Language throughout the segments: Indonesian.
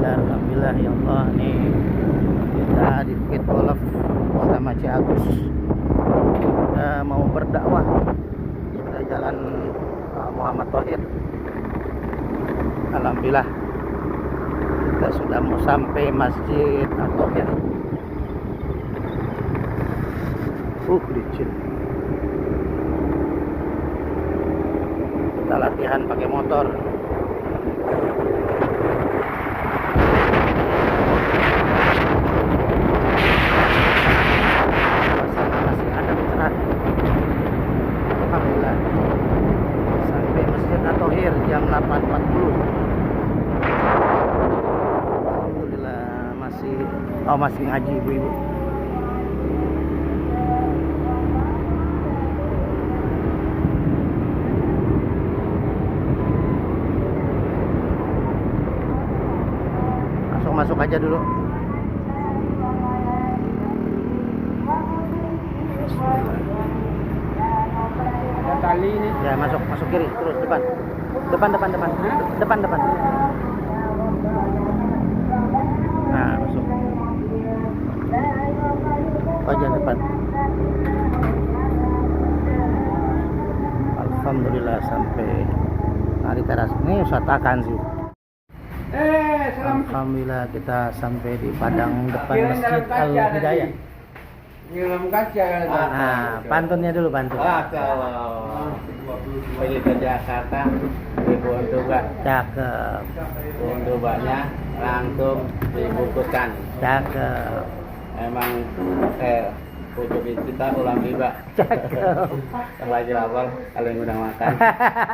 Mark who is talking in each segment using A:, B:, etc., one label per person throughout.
A: Alhamdulillah ya Allah, nih kita di Bukit Golf bersama Ci Agus. Kita mau berdakwah. Kita jalan Muhammad Thohir. Alhamdulillah kita sudah mau sampai Masjid At-Thohir. Licin. Kita latihan pakai motor. Suasana masih adem cerah. Alhamdulillah. Sampai Masjid At-Thohir jam 8.40. Alhamdulillah masih ngaji ibu-ibu. Masuk aja dulu.
B: Ada tali ini.
A: Ya, masuk kiri terus depan. Depan. Nah, masuk. Aja depan. Alhamdulillah sampai hari teras. Ini usatakan sih. Alhamdulillah kita sampai di padang depan Masjid Al-Hidayah.
B: Ngirim kaca.
A: Nah, pantunnya dulu pantun.
B: Kalau pergi ke Jakarta, Ibu Tuba.
A: Cakep.
B: Ibu Tubanya langsung dibungkuskan.
A: Cakep.
B: Emang pucuk kita ulang tiba.
A: Cakep.
B: Lagi lapar, kalau yang udah makan.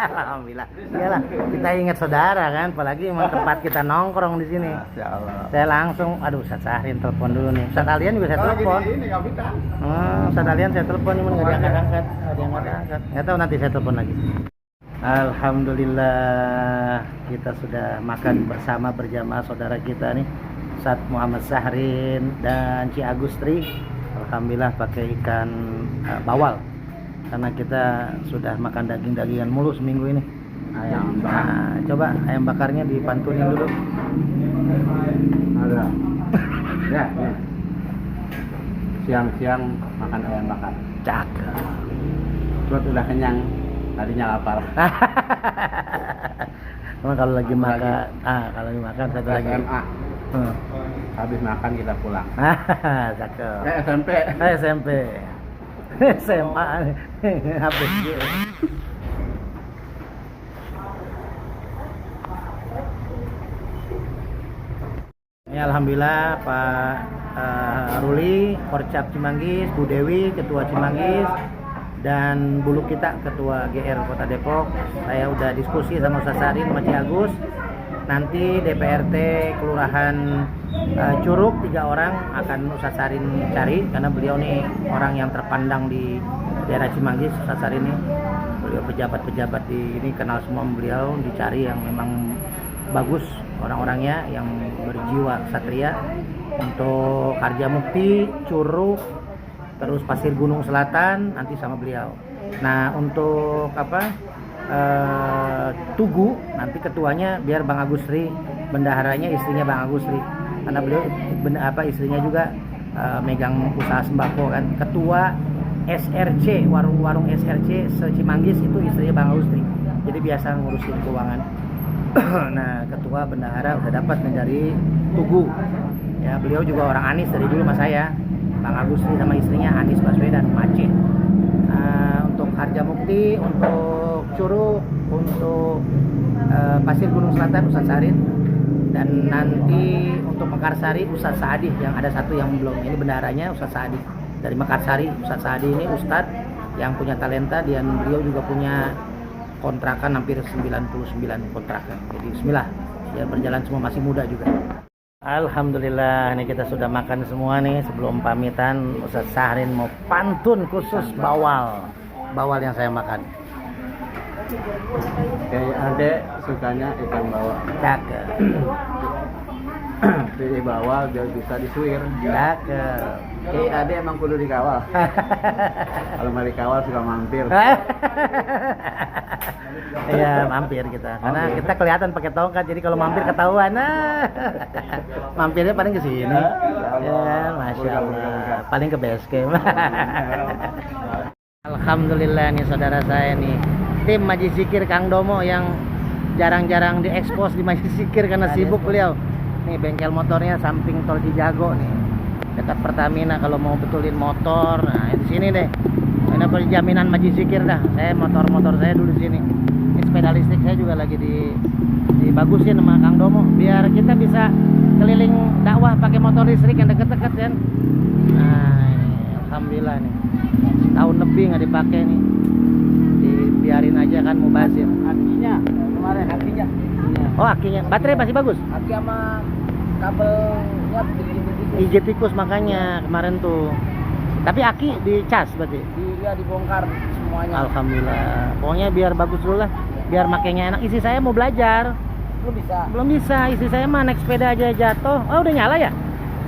A: Alhamdulillah. Iyalah, kita ingat saudara kan, apalagi emang tempat kita nongkrong di sini.
B: Masya Allah.
A: Saya langsung, Ustaz Sahrin telepon dulu nih. Ustaz Alian juga saya telepon.
B: Ini kapitan.
A: Ustaz Alian saya telepon, cuma nggak diangkat-angkat. Nggak tahu, nanti saya telepon lagi. Alhamdulillah kita sudah makan bersama berjamaah saudara kita nih, Ustaz Muhammad Sahrin dan Ci Agustri. Alhamdulillah pakai ikan bawal, karena kita sudah makan daging-dagingan mulu seminggu ini. Coba ayam bakarnya dipantunin dulu.
B: Ada. Ya. Siang-siang makan ayam bakar.
A: Cakep.
B: Perut udah kenyang, tadinya lapar.
A: Emang kalau lagi makan satu lagi.
B: SMA. Habis makan kita pulang.
A: Cakep.
B: SMP.
A: SMP. SMA habis gitu. Ya, alhamdulillah Pak Ruli, Porcap Cimanggis, Bu Dewi, Ketua Cimanggis, dan Bulu Kita, Ketua GR Kota Depok. Saya udah diskusi sama Ustaz Sahrin sama Ci Agus. Nanti DPRT Kelurahan Curug 3 orang akan Ustaz Sahrin cari, karena beliau nih orang yang terpandang di daerah Cimanggis. Ustaz Sahrin nih, beliau pejabat-pejabat di ini kenal semua beliau, dicari yang memang bagus orang-orangnya yang berjiwa satria. Untuk Harjamukti, Curug, terus Pasir Gunung Selatan nanti sama beliau. Nah, untuk Tugu nanti ketuanya biar Bang Agustri, bendaharanya istrinya Bang Agustri, karena beliau istrinya juga megang usaha sembako kan. Ketua SRC, warung SRC se-Cimanggis itu istrinya Bang Agustri, jadi biasa ngurusin keuangan. Nah, ketua bendahara udah dapat nih dari Tugu ya, beliau juga orang Anies dari dulu sama saya. Bang Agustri sama istrinya Anies Baswedan Aceh. Untuk Harjamukti, untuk Curug, untuk Pasir Gunung Selatan Ustaz Sahrin, dan nanti untuk Mekarsari Ustaz Saadi, yang ada satu yang belum, ini bendaharanya Ustaz Saadi dari Mekarsari. Ustaz Saadi ini Ustadz yang punya talenta, dan beliau juga punya kontrakan hampir 99 kontrakan. Jadi bismillah, ya berjalan semua, masih muda juga. Alhamdulillah, ini kita sudah makan semua nih. Sebelum pamitan, Ustaz Sahrin mau pantun khusus bawal yang saya makan.
B: Kayak adek sukanya ikan bawal.
A: Cakep.
B: di bawah biar bisa disuir.
A: Cakep.
B: Ade emang kudu dikawal. Kalau nggak dikawal suka mampir.
A: Iya, mampir kita. Karena kita kelihatan pakai tongkat, jadi kalau mampir ketahuan. Nah. Mampirnya paling ke sini. Ya, Masya Allah. Paling ke base camp. Alhamdulillah nih saudara saya nih. Tim Majlis Zikir Kang Domo yang jarang-jarang diekspos di Majlis Zikir karena sibuk beliau. Nih bengkel motornya samping Tol Cijago nih. Dekat Pertamina kalau mau betulin motor. Nah, di sini deh. Ini perjaminan Majlis Zikir dah. Saya motor saya dulu di sini. Ini sepeda listrik saya juga lagi dibagusin sama Kang Domo biar kita bisa keliling dakwah pakai motor listrik yang deket-deket kan. Nah, ini alhamdulillah nih. Tahun lebih nggak dipakai nih. Dibiarin aja kan mubazir.
B: Akinya kemarin akinya.
A: Oh, akinya. Baterai masih bagus.
B: Aki sama kabelnya
A: IJ tikus makanya kemarin tuh. Tapi aki dicas berarti.
B: dibongkar semuanya.
A: Alhamdulillah. Pokoknya biar bagus dulu lah. Biar makainya enak. Istri saya mau belajar. Belum bisa. Istri saya mah naik sepeda aja jatuh. Oh, udah nyala ya?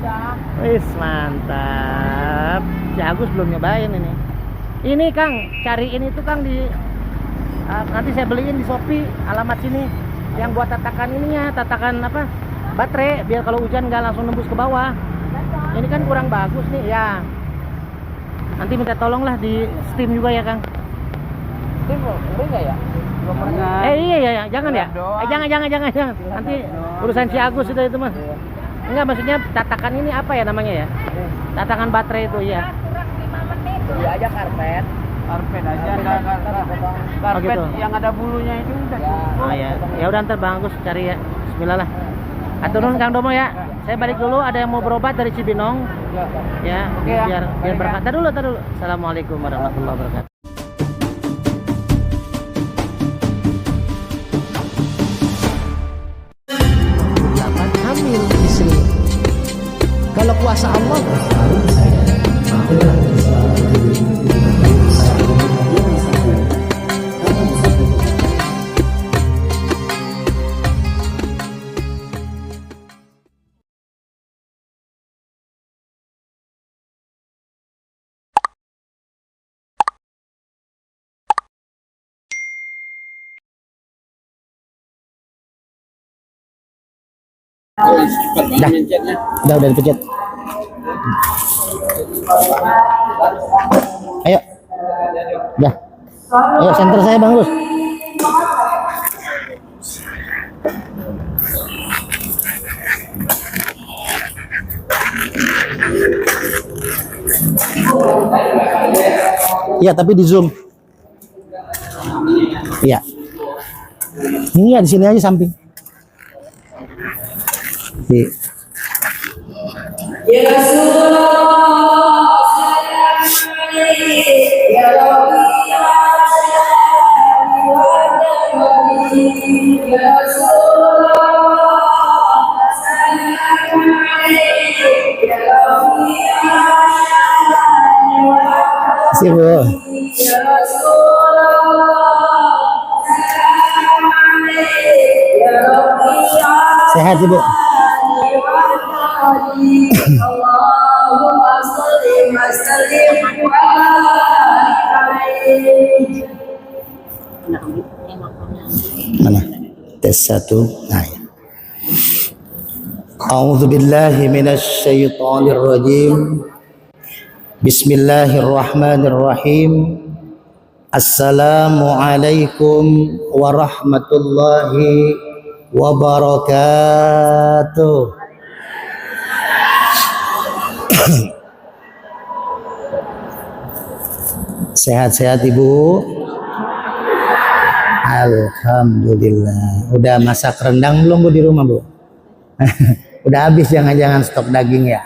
B: Ya.
A: Wis, mantap. Si Agus belum nyobain ini. Ini Kang, cariin itu Kang di nanti saya beliin di Shopee alamat sini yang buat tatakan ininya, tatakan apa? Baterai biar kalau hujan nggak langsung nembus ke bawah. Ini kan kurang bagus nih ya. Nanti minta tolonglah di Steam juga ya Kang.
B: Steam boleh nggak ya? Belum pernah.
A: Iya, jangan ya. Jangan. Nanti urusan si Agus itu mah. Enggak, maksudnya tatakan ini apa ya namanya ya? Tatakan baterai itu ya.
B: Beli aja karpet aja, enggak karpet
A: gitu.
B: yang ada bulunya itu udah.
A: Oh ya. Ya udah ntar Bang Agus cari ya. Bismillah lah. Atur nuhun Kang Domo ya. Saya balik dulu, ada yang mau berobat dari Cibinong. Ya,
B: Oke, ya.
A: biar berkah. Tar dulu. Assalamualaikum warahmatullahi wabarakatuh. Hamil istri. Kalau kuasa Allah udah dipencet. Ayo. Dah. Ayo center saya Bang Gus. Iya, tapi di zoom. Iya. Ini ya di sini aja samping. Di.
C: Ya Rasulullah, ya Rabbi, ya Rasulullah,
A: Sibuk. Sehat Ibu.
C: Allahumma sholli wa sallim wa barik.
A: Mana? Tes satu. Nah, ya. A'udzu billahi minasy syaithanir rajim. Bismillahirrahmanirrahim. Assalamualaikum warahmatullahi wabarakatuh. Sehat-sehat Ibu? Alhamdulillah. Udah masak rendang belum Bu di rumah Bu? Udah habis, jangan-jangan stok daging ya.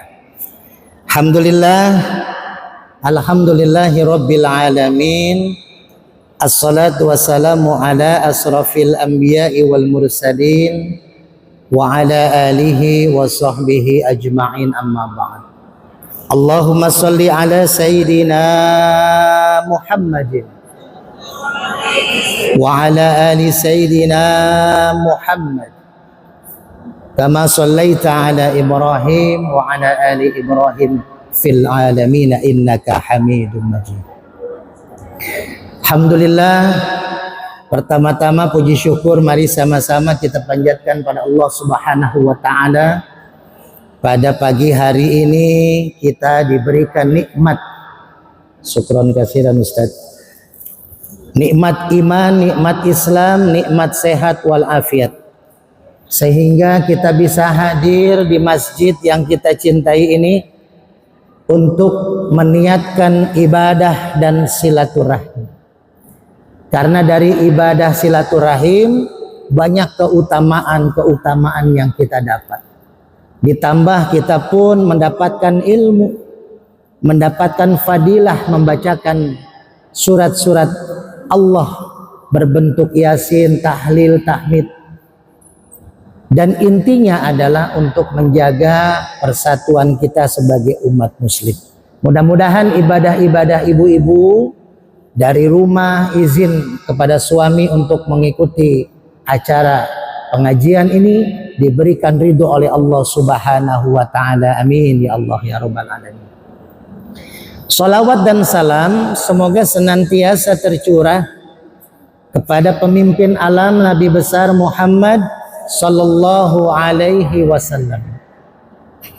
A: Alhamdulillah. Alhamdulillahi rabbil alamin. Assalatu wassalamu ala asrafil anbiya'i wal mursalin wa ala alihi wa sahbihi ajma'in, amma ba'd. Allahumma salli ala sayyidina Muhammadin wa ala ali sayyidina Muhammad kama shallaita ala Ibrahim wa ala ali Ibrahim fil alamin innaka Hamidum Majid. Alhamdulillah, pertama-tama puji syukur mari sama-sama kita panjatkan pada Allah Subhanahu wa taala. Pada pagi hari ini kita diberikan nikmat. Syukron kasiran Ustaz. Nikmat iman, nikmat Islam, nikmat sehat wal afiat. Sehingga kita bisa hadir di masjid yang kita cintai ini untuk meniatkan ibadah dan silaturahim. Karena dari ibadah silaturahim banyak keutamaan yang kita dapat. Ditambah kita pun mendapatkan ilmu, mendapatkan fadilah membacakan surat-surat Allah berbentuk yasin, tahlil, tahmid. Dan intinya adalah untuk menjaga persatuan kita sebagai umat muslim. Mudah-mudahan ibadah-ibadah ibu-ibu dari rumah izin kepada suami untuk mengikuti acara pengajian ini diberikan ridho oleh Allah Subhanahu wa taala. Amin ya Allah ya rabbal alamin. Salawat dan salam semoga senantiasa tercurah kepada pemimpin alam Nabi besar Muhammad sallallahu alaihi wasallam,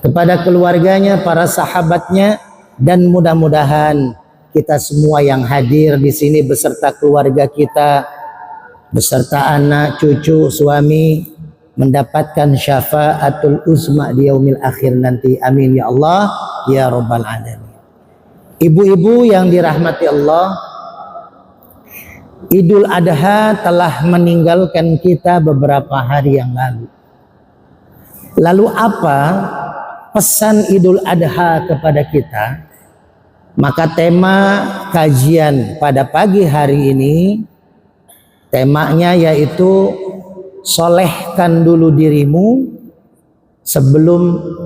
A: kepada keluarganya, para sahabatnya, dan mudah-mudahan kita semua yang hadir di sini beserta keluarga kita, beserta anak, cucu, suami mendapatkan syafaatul uzma di yaumil akhir nanti. Amin ya Allah ya rabbal alamin. Ibu-ibu yang dirahmati Allah, Idul Adha telah meninggalkan kita beberapa hari yang lalu. Lalu apa pesan Idul Adha kepada kita? Maka tema kajian pada pagi hari ini, temanya yaitu solehkan dulu dirimu sebelum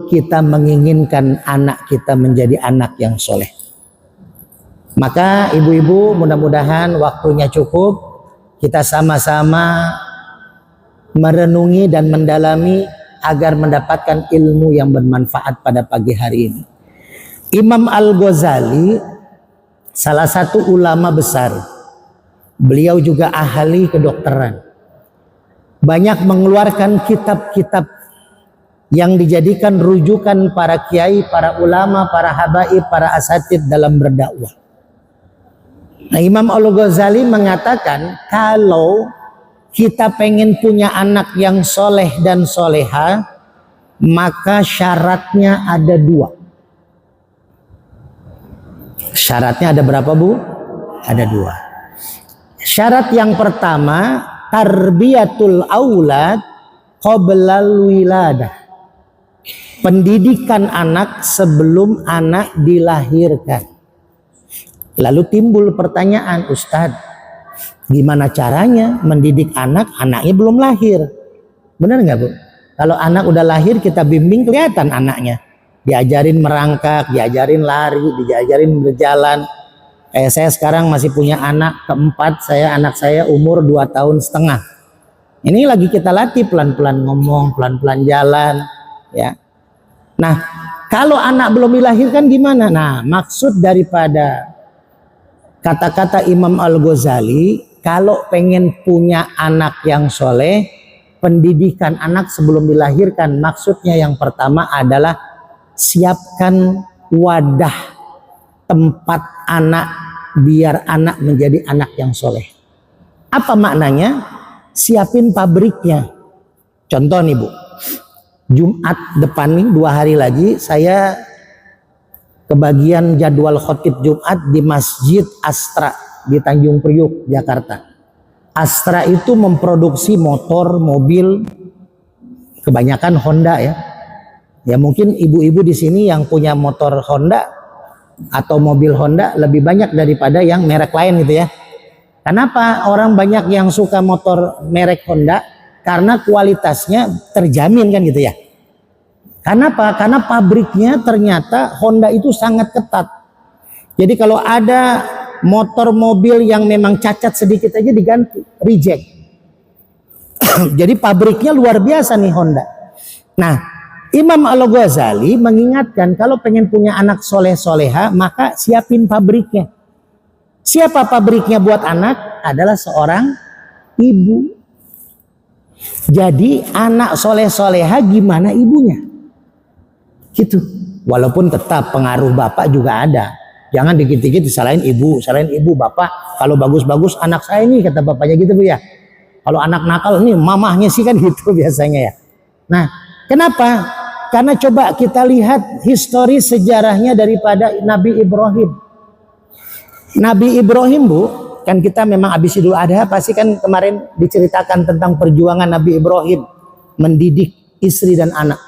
A: kita menginginkan anak kita menjadi anak yang soleh. Maka ibu-ibu mudah-mudahan waktunya cukup, kita sama-sama merenungi dan mendalami agar mendapatkan ilmu yang bermanfaat pada pagi hari ini. Imam Al-Ghazali salah satu ulama besar. Beliau juga ahli kedokteran. Banyak mengeluarkan kitab-kitab yang dijadikan rujukan para kiai, para ulama, para habaib, para asatid dalam berdakwah. Nah, Imam Al-Ghazali mengatakan kalau kita pengen punya anak yang soleh dan soleha, maka syaratnya ada dua. Syaratnya ada berapa, Bu? Ada dua. Syarat yang pertama, tarbiyatul aulad qoblal wiladah. Pendidikan anak sebelum anak dilahirkan. Lalu timbul pertanyaan, Ustadz, gimana caranya mendidik anak, anaknya belum lahir? Benar nggak, Bu? Kalau anak udah lahir kita bimbing kelihatan anaknya. Diajarin merangkak, diajarin lari, diajarin berjalan. Saya sekarang masih punya anak keempat, anak saya umur 2,5 tahun. Ini lagi kita latih pelan-pelan ngomong, pelan-pelan jalan, ya. Nah, kalau anak belum dilahirkan gimana? Nah, maksud daripada kata-kata Imam Al-Ghazali, kalau pengen punya anak yang soleh, pendidikan anak sebelum dilahirkan, maksudnya yang pertama adalah siapkan wadah tempat anak biar anak menjadi anak yang soleh. Apa maknanya? Siapin pabriknya. Contoh nih, Bu, Jumat depan nih 2 hari lagi saya kebagian jadwal khotib Jumat di Masjid Astra di Tanjung Priuk, Jakarta. Astra itu memproduksi motor, mobil, kebanyakan Honda ya. Ya mungkin ibu-ibu di sini yang punya motor Honda atau mobil Honda lebih banyak daripada yang merek lain gitu ya. Kenapa orang banyak yang suka motor merek Honda? Karena kualitasnya terjamin kan gitu ya. Kenapa? Karena pabriknya ternyata Honda itu sangat ketat. Jadi kalau ada motor mobil yang memang cacat sedikit aja diganti, reject. Jadi pabriknya luar biasa nih Honda. Nah, Imam Al-Ghazali mengingatkan kalau pengen punya anak soleh soleha maka siapin pabriknya. Siapa pabriknya buat anak? Adalah seorang ibu. Jadi anak soleh soleha gimana ibunya? Gitu. Walaupun tetap pengaruh bapak juga ada. Jangan dikit-dikit disalahin ibu bapak. Kalau bagus-bagus anak saya ini kata bapaknya gitu Bu ya. Kalau anak nakal nih mamahnya sih kan gitu biasanya ya. Nah, kenapa? Karena coba kita lihat historis sejarahnya daripada Nabi Ibrahim. Nabi Ibrahim Bu, kan kita memang habis Idul Adha pasti kan kemarin diceritakan tentang perjuangan Nabi Ibrahim mendidik istri dan anak.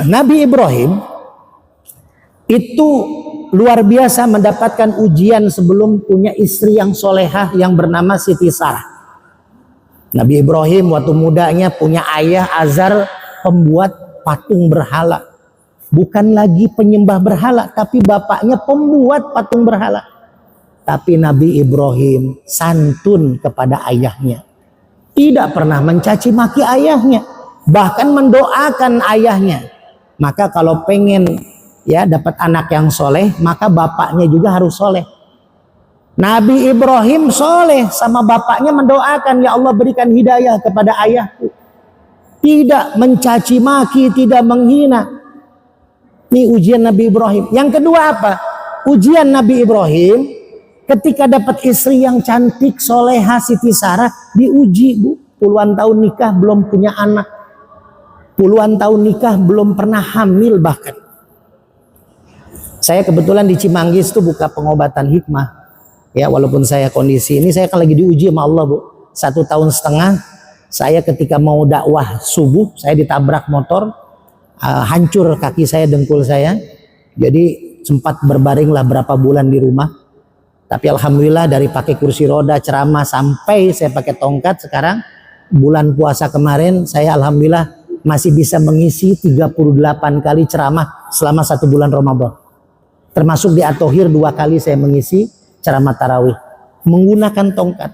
A: Nabi Ibrahim itu luar biasa mendapatkan ujian sebelum punya istri yang solehah yang bernama Siti Sarah. Nabi Ibrahim waktu mudanya punya ayah Azar pembuat patung berhala. Bukan lagi penyembah berhala, tapi bapaknya pembuat patung berhala. Tapi Nabi Ibrahim santun kepada ayahnya. Tidak pernah mencaci maki ayahnya. Bahkan mendoakan ayahnya. Maka kalau pengen ya dapat anak yang soleh, maka bapaknya juga harus soleh. Nabi Ibrahim soleh sama bapaknya mendoakan, ya Allah berikan hidayah kepada ayahku. Tidak mencaci maki, tidak menghina. Ini ujian Nabi Ibrahim. Yang kedua apa? Ujian Nabi Ibrahim ketika dapat istri yang cantik, soleha, Siti Sarah, diuji Bu. Puluhan tahun nikah belum punya anak. Puluhan tahun nikah belum pernah hamil bahkan. Saya kebetulan di Cimanggis tuh buka pengobatan hikmah. Ya walaupun saya kondisi ini saya kan lagi diuji sama Allah Bu. 1 tahun setengah saya ketika mau dakwah subuh saya ditabrak motor, hancur kaki saya, dengkul saya. Jadi sempat berbaring lah berapa bulan di rumah. Tapi alhamdulillah dari pakai kursi roda ceramah sampai saya pakai tongkat sekarang bulan puasa kemarin saya alhamdulillah masih bisa mengisi 38 kali ceramah selama 1 bulan Ramadan. Termasuk di At-Thohir 2 kali saya mengisi ceramah tarawih menggunakan tongkat.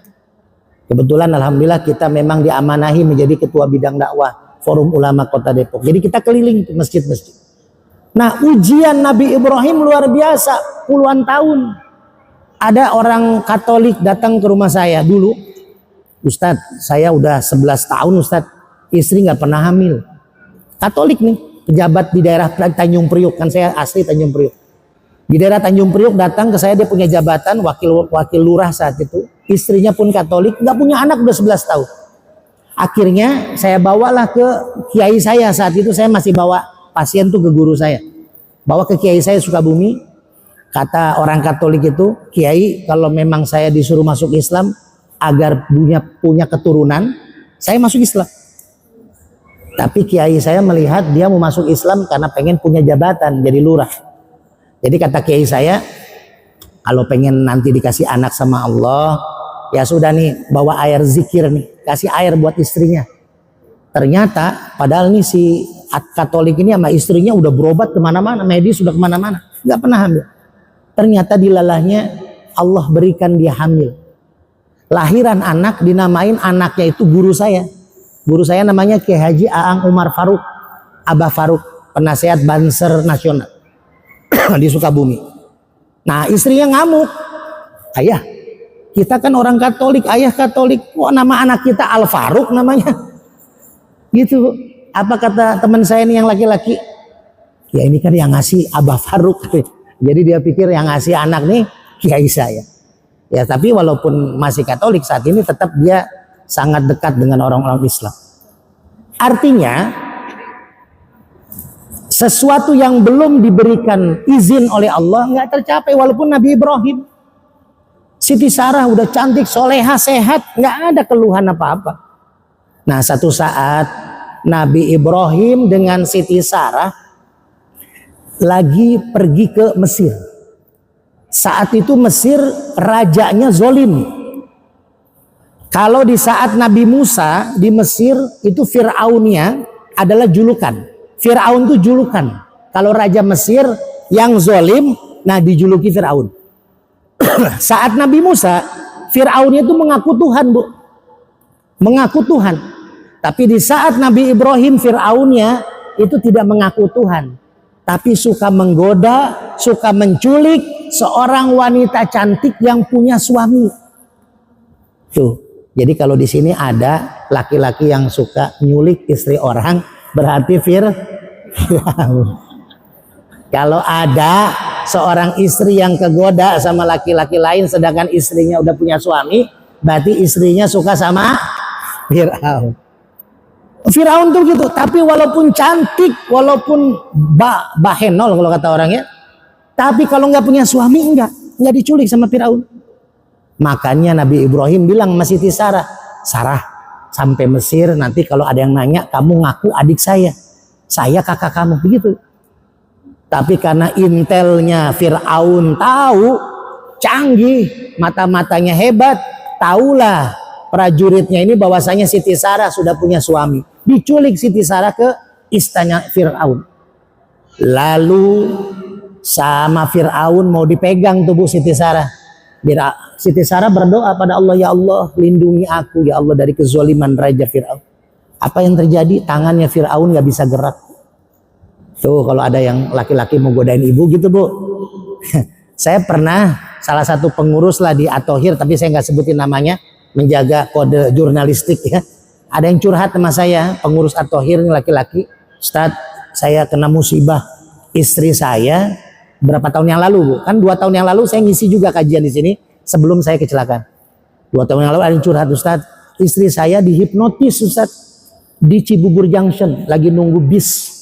A: Kebetulan alhamdulillah kita memang diamanahi menjadi ketua bidang dakwah Forum Ulama Kota Depok. Jadi kita keliling ke masjid-masjid. Nah, ujian Nabi Ibrahim luar biasa, puluhan tahun. Ada orang Katolik datang ke rumah saya dulu. Ustadz, saya udah 11 tahun Ustadz, istri nggak pernah hamil. Katolik nih, pejabat di daerah Tanjung Priuk, kan saya asli Tanjung Priuk. Di daerah Tanjung Priuk datang ke saya, dia punya jabatan wakil lurah saat itu. Istrinya pun Katolik, nggak punya anak udah 11 tahun. Akhirnya saya bawalah ke kiai saya, saat itu saya masih bawa pasien tuh ke guru saya. Bawa ke kiai saya Sukabumi. Kata orang Katolik itu, kiai kalau memang saya disuruh masuk Islam agar punya keturunan, saya masuk Islam. Tapi kiai saya melihat dia mau masuk Islam karena pengen punya jabatan jadi lurah. Jadi kata kiai saya, kalau pengen nanti dikasih anak sama Allah, ya sudah nih bawa air zikir nih, kasih air buat istrinya. Ternyata padahal nih si Katolik ini sama istrinya udah berobat kemana-mana, medis sudah kemana-mana, nggak pernah hamil. Ternyata di lalahnya Allah berikan dia hamil. Lahiran anak dinamain anaknya itu guru saya. Guru saya namanya Kiai Haji Aang Umar Faruk, Abah Faruk, penasehat Banser Nasional di Sukabumi. Nah istrinya ngamuk, ayah kita kan orang Katolik, ayah Katolik, kok nama anak kita Al Faruk namanya? Gitu. Apa kata teman saya ini yang laki-laki? Ya ini kan yang ngasih Abah Faruk. Jadi dia pikir yang ngasih anak nih kiai saya. Ya tapi walaupun masih Katolik saat ini tetap dia sangat dekat dengan orang-orang Islam. Artinya sesuatu yang belum diberikan izin oleh Allah nggak tercapai. Walaupun Nabi Ibrahim, Siti Sarah udah cantik, soleha, sehat, nggak ada keluhan apa-apa. Nah satu saat Nabi Ibrahim dengan Siti Sarah lagi pergi ke Mesir. Saat itu Mesir rajanya zolim. Kalau di saat Nabi Musa di Mesir itu Fir'aunnya adalah julukan. Fir'aun itu julukan. Kalau raja Mesir yang zolim, nah dijuluki Fir'aun. Saat Nabi Musa, Fir'aunnya itu mengaku Tuhan Bu. Mengaku Tuhan. Tapi di saat Nabi Ibrahim, Fir'aunnya itu tidak mengaku Tuhan, tapi suka menggoda, suka menculik seorang wanita cantik yang punya suami. Tuh. Jadi kalau di sini ada laki-laki yang suka nyulik istri orang, berarti Fir'aun. Kalau ada seorang istri yang kegoda sama laki-laki lain sedangkan istrinya udah punya suami, berarti istrinya suka sama Fir'aun. Fir'aun tuh gitu, tapi walaupun cantik, walaupun bahenol kalau kata orangnya, tapi kalau nggak punya suami nggak diculik sama Fir'aun. Makanya Nabi Ibrahim bilang sama Siti Sarah, Sarah sampai Mesir nanti kalau ada yang nanya kamu ngaku adik saya kakak kamu, begitu. Tapi karena intelnya Fir'aun tahu, canggih, mata-matanya hebat, tahulah prajuritnya ini bahwasanya Siti Sarah sudah punya suami. Diculik Siti Sarah ke istana Fir'aun. Lalu sama Fir'aun mau dipegang tubuh Siti Sarah. Siti Sarah berdoa pada Allah, ya Allah lindungi aku ya Allah dari kezaliman Raja Fir'aun. Apa yang terjadi? Tangannya Fir'aun gak bisa gerak. Tuh kalau ada yang laki-laki mau godain ibu gitu bu. Saya pernah salah satu pengurus lah di At-Thohir, tapi saya gak sebutin namanya, menjaga kode jurnalistik ya. Ada yang curhat sama saya, pengurus At-Thohir ini laki-laki, Ustaz saya kena musibah istri saya berapa tahun yang lalu bu, kan 2 tahun yang lalu saya ngisi juga kajian di sini sebelum saya kecelakaan. 2 tahun yang lalu ada yang curhat, Ustaz istri saya dihipnotis Ustaz di Cibubur Junction lagi nunggu bis.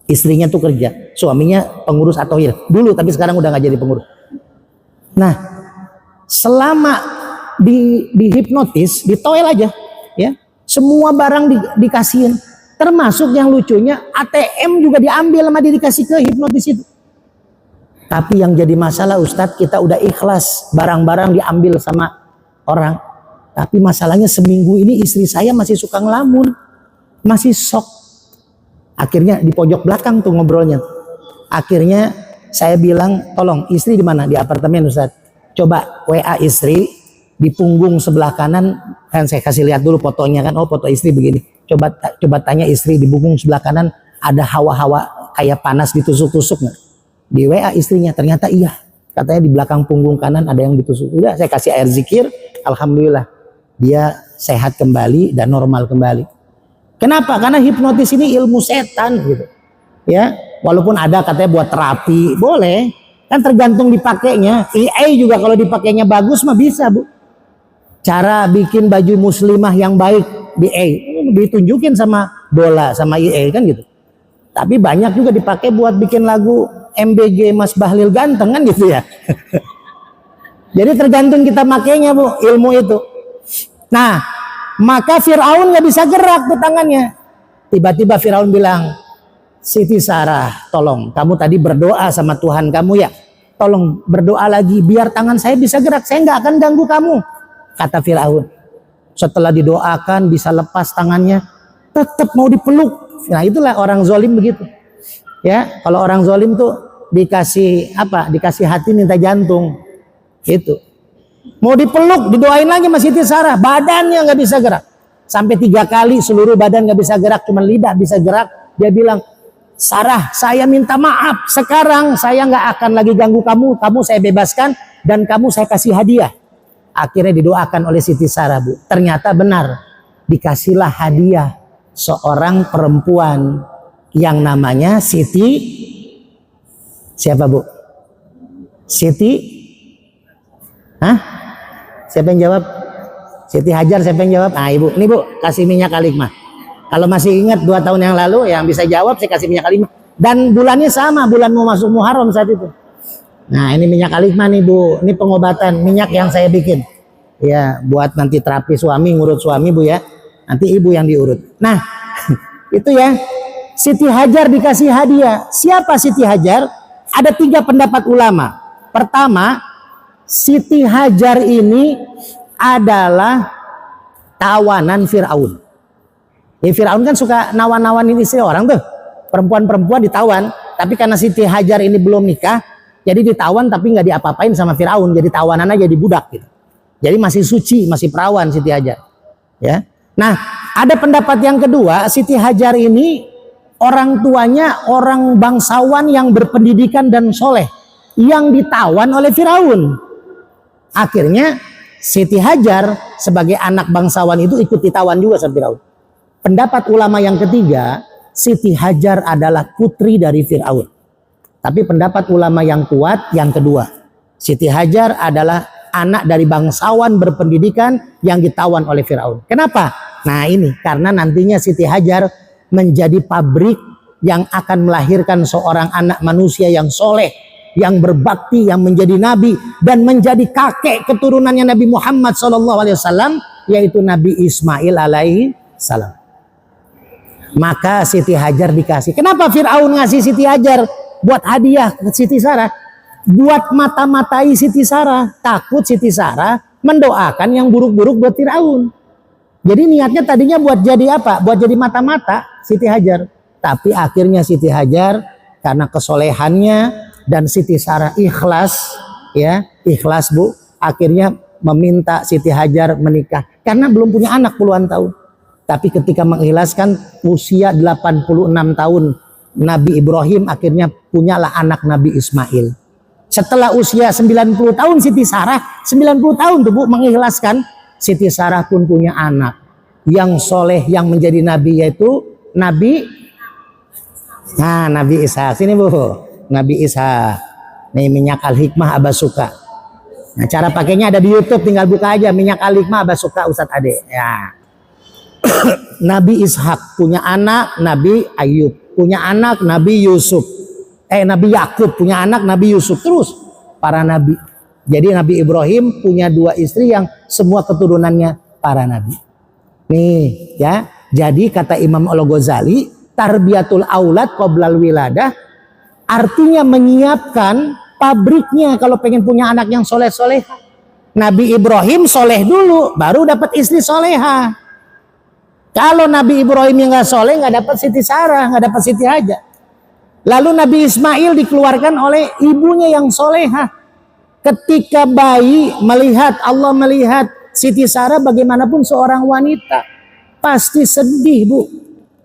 A: Istrinya tuh kerja, suaminya pengurus At-Thohir dulu tapi sekarang udah nggak jadi pengurus. Nah selama dihipnotis, ditoel aja ya, semua barang dikasihin, termasuk yang lucunya ATM juga diambil sama dia, dikasih ke hipnotis itu. Tapi yang jadi masalah Ustadz, kita udah ikhlas barang-barang diambil sama orang, tapi masalahnya seminggu ini istri saya masih suka ngelamun, masih shock. Akhirnya di pojok belakang tuh ngobrolnya. Akhirnya saya bilang, tolong istri di mana? Di apartemen Ustadz. Coba WA istri di punggung sebelah kanan, kan saya kasih lihat dulu fotonya kan, oh foto istri begini. Coba tanya istri di punggung sebelah kanan ada hawa-hawa kayak panas ditusuk-tusuk nggak? Di WA istrinya, ternyata iya. Katanya di belakang punggung kanan ada yang ditusuk. Udah saya kasih air zikir, alhamdulillah dia sehat kembali dan normal kembali. Kenapa? Karena hipnotis ini ilmu setan gitu. Ya, walaupun ada katanya buat terapi, boleh. Kan tergantung dipakainya. AI juga kalau dipakainya bagus mah bisa, Bu. Cara bikin baju muslimah yang baik di AI ditunjukin sama bola sama EA kan gitu. Tapi banyak juga dipakai buat bikin lagu MBG Mas Bahlil ganteng kan gitu ya. Jadi tergantung kita makainya Bu, ilmu itu. Nah, maka Fir'aun gak bisa gerak tuh tangannya. Tiba-tiba Fir'aun bilang, Siti Sarah, tolong kamu tadi berdoa sama Tuhan kamu ya, tolong berdoa lagi biar tangan saya bisa gerak, saya nggak akan ganggu kamu, kata Fir'aun. Setelah didoakan bisa lepas tangannya, tetap mau dipeluk. Nah itulah orang zolim begitu ya. Kalau orang zolim tuh dikasih apa, dikasih hati minta jantung itu. Mau dipeluk, didoain lagi sama Siti Sarah, badannya nggak bisa gerak. Sampai 3 kali seluruh badan nggak bisa gerak, cuma lidah bisa gerak. Dia bilang, Sarah, saya minta maaf. Sekarang saya nggak akan lagi ganggu kamu. Kamu saya bebaskan dan kamu saya kasih hadiah. Akhirnya didoakan oleh Siti Sarah, Bu. Ternyata benar, dikasihlah hadiah seorang perempuan yang namanya Siti. Siapa Bu? Siti? Hah? Siapa yang jawab? Siti Hajar, siapa yang jawab? Ah Ibu, ini Bu, kasih minyak kalimah. Kalau masih ingat 2 tahun yang lalu yang bisa jawab saya kasih minyak kalimah. Dan bulannya sama, bulan mau masuk Muharram saat itu. Nah ini minyak kalimah nih Bu, ini pengobatan minyak yang saya bikin. Ya buat nanti terapi suami, ngurut suami Bu ya. Nanti Ibu yang diurut. Nah itu ya, Siti Hajar dikasih hadiah. Siapa Siti Hajar? Ada 3 pendapat ulama. Pertama, Siti Hajar ini adalah tawanan Fir'aun. Ya, Fir'aun kan suka nawan-nawanin istri orang tuh. Perempuan-perempuan ditawan. Tapi karena Siti Hajar ini belum nikah, jadi ditawan tapi nggak diapa-apain sama Fir'aun. Jadi tawanan aja, jadi budak gitu. Jadi masih suci, masih perawan Siti Hajar. Ya. Nah, ada pendapat yang kedua, Siti Hajar ini orang tuanya orang bangsawan yang berpendidikan dan soleh, yang ditawan oleh Firaun. Akhirnya Siti Hajar sebagai anak bangsawan itu ikut ditawan juga sama Firaun. Pendapat ulama yang ketiga, Siti Hajar adalah putri dari Firaun. Tapi pendapat ulama yang kuat yang kedua, Siti Hajar adalah anak dari bangsawan berpendidikan yang ditawan oleh Firaun. Kenapa? Nah ini, karena nantinya Siti Hajar menjadi pabrik yang akan melahirkan seorang anak manusia yang soleh, yang berbakti, yang menjadi nabi, dan menjadi kakek keturunannya Nabi Muhammad SAW, yaitu Nabi Ismail alaihi salam. Maka Siti Hajar dikasih. Kenapa Firaun ngasih Siti Hajar buat hadiah ke Siti Sarah? Buat mata-matai Siti Sarah. Takut Siti Sarah mendoakan yang buruk-buruk buat Firaun. Jadi niatnya tadinya buat jadi apa? Buat jadi mata-mata Siti Hajar. Tapi akhirnya Siti Hajar karena kesolehannya dan Siti Sarah ikhlas, ya ikhlas Bu, akhirnya meminta Siti Hajar menikah karena belum punya anak puluhan tahun. Tapi ketika mengikhlaskan usia 86 tahun Nabi Ibrahim akhirnya punyalah anak Nabi Ismail. Setelah usia 90 tahun Siti Sarah, 90 tahun tuh Bu mengikhlaskan, Siti Sarah pun punya anak yang soleh yang menjadi nabi, yaitu Nabi Ishak. Sini Bu, Nabi Ishak. Nih minyak al-hikmah Abah suka. Nah cara pakainya ada di YouTube, tinggal buka aja minyak al-hikmah Abah suka Ustadz Ade. Ya. Nabi Ishak punya anak Nabi Ayub, punya anak Nabi Yusuf. Nabi Yakub punya anak Nabi Yusuf, terus para nabi. Jadi Nabi Ibrahim punya 2 istri yang semua keturunannya para nabi. Nih ya, jadi kata Imam Al-Ghazali, tarbiyatul aulad qoblal wiladah artinya menyiapkan pabriknya kalau pengen punya anak yang soleh-soleh. Nabi Ibrahim soleh dulu, baru dapat istri soleha. Kalau Nabi Ibrahim yang nggak soleh, nggak dapat Siti Sarah, nggak dapat Siti Hajar. Lalu Nabi Ismail dikeluarkan oleh ibunya yang soleha. Ketika bayi melihat, Allah melihat Siti Sarah bagaimanapun seorang wanita, pasti sedih Bu.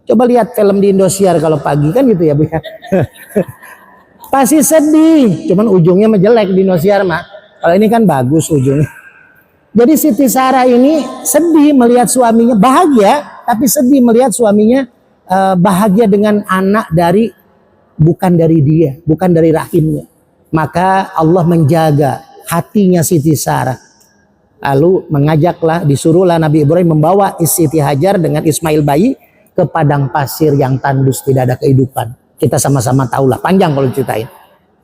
A: Coba lihat film di Indosiar kalau pagi kan gitu ya Bu ya. Pasti sedih, cuman ujungnya jelek di Indosiar mah. Kalau ini kan bagus ujungnya. Jadi Siti Sarah ini sedih melihat suaminya bahagia, tapi sedih melihat suaminya bahagia dengan anak dari bukan dari dia, bukan dari rahimnya. Maka Allah menjaga hatinya Siti Sarah. Lalu disuruhlah Nabi Ibrahim membawa Siti Hajar dengan Ismail bayi ke padang pasir yang tandus, tidak ada kehidupan. Kita sama-sama tahulah, panjang kalau ceritain.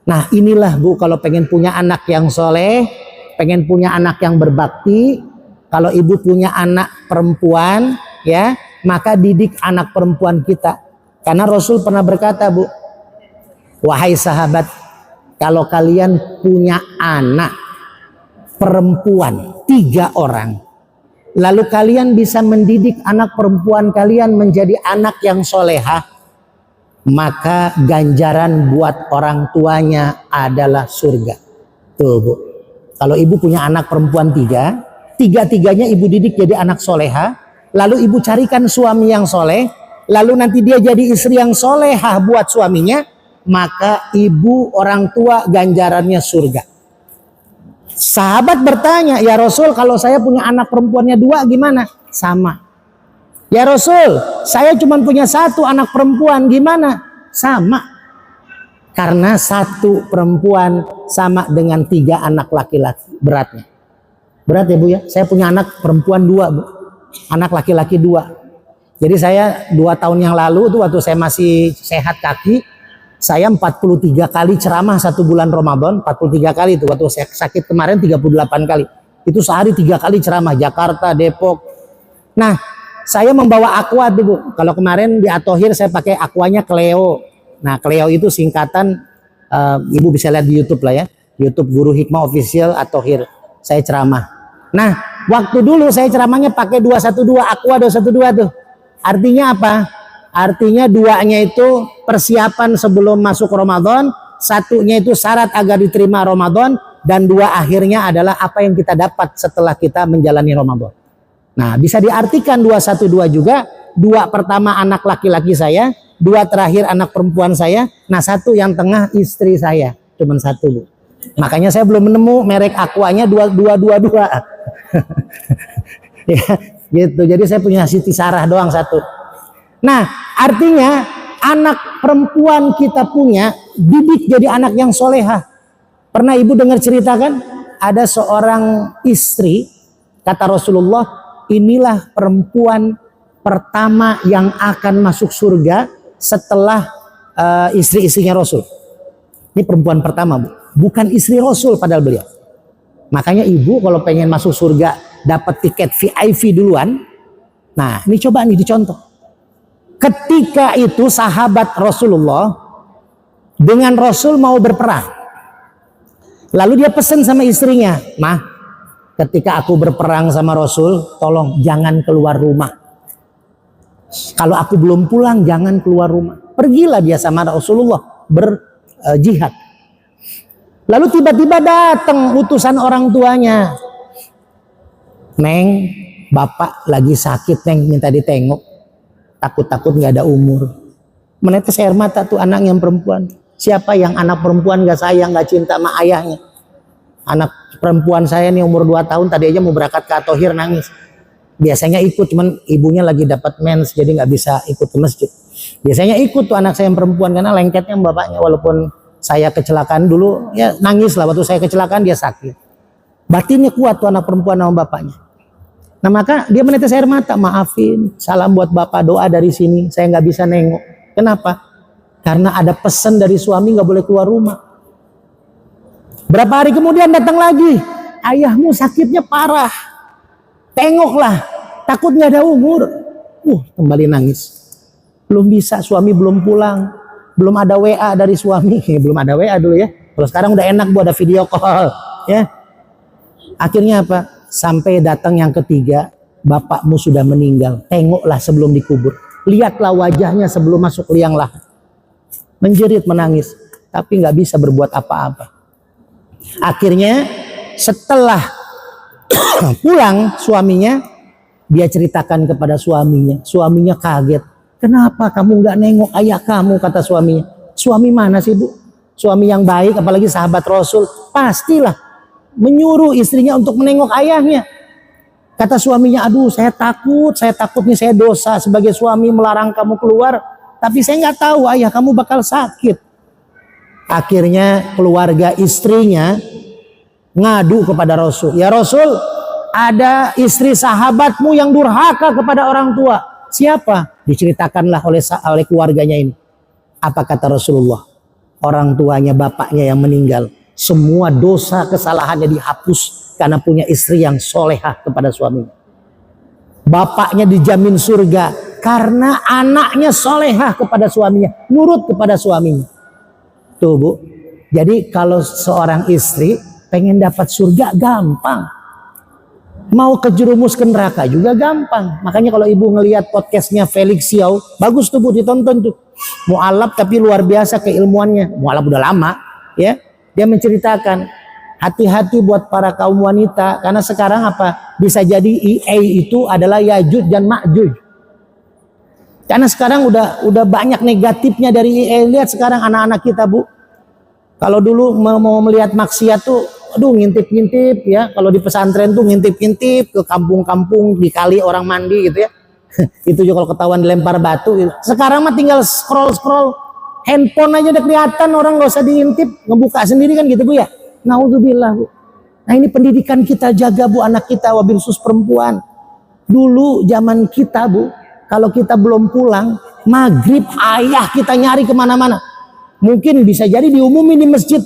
A: Nah inilah Bu, kalau pengen punya anak yang soleh, pengen punya anak yang berbakti, kalau ibu punya anak perempuan, ya maka didik anak perempuan kita. Karena Rasul pernah berkata Bu, wahai sahabat, kalau kalian punya anak perempuan 3 orang, lalu kalian bisa mendidik anak perempuan kalian menjadi anak yang solehah, maka ganjaran buat orang tuanya adalah surga. Tuh Bu, kalau ibu punya anak perempuan 3, 3-3-nya ibu didik jadi anak soleha, lalu ibu carikan suami yang soleh, lalu nanti dia jadi istri yang solehah buat suaminya, maka ibu orang tua ganjarannya surga. Sahabat bertanya, ya Rasul, kalau saya punya anak perempuannya 2 gimana? Sama. Ya Rasul, saya cuma punya 1 anak perempuan, gimana? Sama. Karena 1 perempuan sama dengan 3 anak laki-laki beratnya. Berat ya Bu ya? Saya punya anak perempuan 2 Bu, anak laki-laki 2. Jadi saya 2 tahun yang lalu tuh waktu saya masih sehat kaki, saya 43 kali ceramah 1 bulan Ramadan, 43 kali itu. Waktu saya sakit kemarin 38 kali. Itu sehari 3 kali ceramah, Jakarta, Depok. Nah, saya membawa aqua tuh Bu. Kalau kemarin di Atohir saya pakai aquanya Cleo. Nah, Cleo itu singkatan, Ibu bisa lihat di YouTube lah ya. YouTube Guru Hikmah Official Atohir. Saya ceramah. Nah, waktu dulu saya ceramahnya pakai 212, aqua 212 tuh. Artinya apa? Artinya 2-nya itu persiapan sebelum masuk Ramadan, 1-nya itu syarat agar diterima Ramadan, dan 2 akhirnya adalah apa yang kita dapat setelah kita menjalani Ramadan. Nah, bisa diartikan 212 juga, 2 pertama anak laki-laki saya, 2 terakhir anak perempuan saya, nah 1 yang tengah istri saya, cuman 1 Bu. Makanya saya belum menemu merek aquanya 2222. Ya, gitu. Jadi saya punya Siti Sarah doang 1. Nah, artinya anak perempuan kita punya didik jadi anak yang solehah. Pernah ibu dengar cerita kan? Ada seorang istri, kata Rasulullah, inilah perempuan pertama yang akan masuk surga setelah istri-istrinya Rasul. Ini perempuan pertama Bu. Bukan istri Rasul padahal beliau. Makanya ibu kalau pengen masuk surga dapat tiket VIP duluan. Nah ini coba nih dicontoh. Ketika itu sahabat Rasulullah dengan Rasul mau berperang. Lalu dia pesan sama istrinya, "Mah, ketika aku berperang sama Rasul, tolong jangan keluar rumah. Kalau aku belum pulang jangan keluar rumah." Pergilah dia sama Rasulullah berjihad. Lalu tiba-tiba datang utusan orang tuanya. "Neng, bapak lagi sakit Neng, minta ditengok. Takut-takut gak ada umur." Menetes air mata tuh anak yang perempuan. Siapa yang anak perempuan gak sayang, gak cinta sama ayahnya? Anak perempuan saya nih umur 2 tahun tadi aja mau berangkat ke Atohir nangis. Biasanya ikut, cuman ibunya lagi dapat mens jadi gak bisa ikut ke masjid. Biasanya ikut tuh anak saya yang perempuan karena lengketnya bapaknya. Walaupun saya kecelakaan dulu, ya nangis lah waktu saya kecelakaan dia sakit. Batinnya kuat tuh anak perempuan sama bapaknya. Nah maka dia menetes air mata, "Maafin, salam buat bapak, doa dari sini, saya nggak bisa nengok." Kenapa? Karena ada pesan dari suami nggak boleh keluar rumah. Berapa hari kemudian datang lagi, "Ayahmu sakitnya parah, tengoklah, takut nggak ada umur." Kembali nangis. Belum bisa, suami belum pulang. Belum ada WA dari suami. Belum ada WA dulu ya. Kalau sekarang udah enak Bu, ada video call ya. Akhirnya apa? Sampai datang yang ketiga, "Bapakmu sudah meninggal. Tengoklah sebelum dikubur. Lihatlah wajahnya sebelum masuk liang lahat." Menjerit menangis, tapi nggak bisa berbuat apa-apa. Akhirnya setelah pulang suaminya, dia ceritakan kepada suaminya. Suaminya kaget. "Kenapa kamu nggak nengok ayah kamu?" kata suaminya. Suami mana sih Bu? Suami yang baik, apalagi sahabat Rasul, pastilah menyuruh istrinya untuk menengok ayahnya. Kata suaminya, "Aduh saya takut nih, saya dosa sebagai suami melarang kamu keluar, tapi saya nggak tahu ayah kamu bakal sakit." Akhirnya keluarga istrinya ngadu kepada Rasul, "Ya Rasul, ada istri sahabatmu yang durhaka kepada orang tua." Siapa? Diceritakanlah oleh keluarganya ini. Apa kata Rasulullah? Orang tuanya, bapaknya yang meninggal, semua dosa kesalahannya dihapus karena punya istri yang solehah kepada suaminya. Bapaknya dijamin surga karena anaknya solehah kepada suaminya, nurut kepada suaminya. Tuh Bu. Jadi kalau seorang istri pengen dapat surga gampang. Mau kejerumus ke neraka juga gampang. Makanya kalau ibu ngelihat podcastnya Felix Xiao, bagus tuh Bu, ditonton tuh. Mu'alaf tapi luar biasa keilmuannya. Mu'alaf udah lama ya. Dia menceritakan hati-hati buat para kaum wanita, karena sekarang apa? Bisa jadi EA itu adalah Yajuj dan Ma'juj. Karena sekarang udah banyak negatifnya dari EA. Lihat sekarang anak-anak kita Bu. Kalau dulu mau melihat maksiat tuh, aduh ngintip-ngintip ya. Kalau di pesantren tuh ngintip-ngintip ke kampung-kampung, di kali orang mandi gitu ya. Itu juga kalau ketahuan dilempar batu gitu. Sekarang mah tinggal scroll handphone aja udah kelihatan, orang nggak usah diintip, ngebuka sendiri kan gitu Bu ya. Naudzubillah Bu. Nah ini pendidikan kita jaga Bu, anak kita, wabil khusus perempuan. Dulu zaman kita Bu, kalau kita belum pulang maghrib ayah kita nyari kemana-mana. Mungkin bisa jadi diumumin di masjid.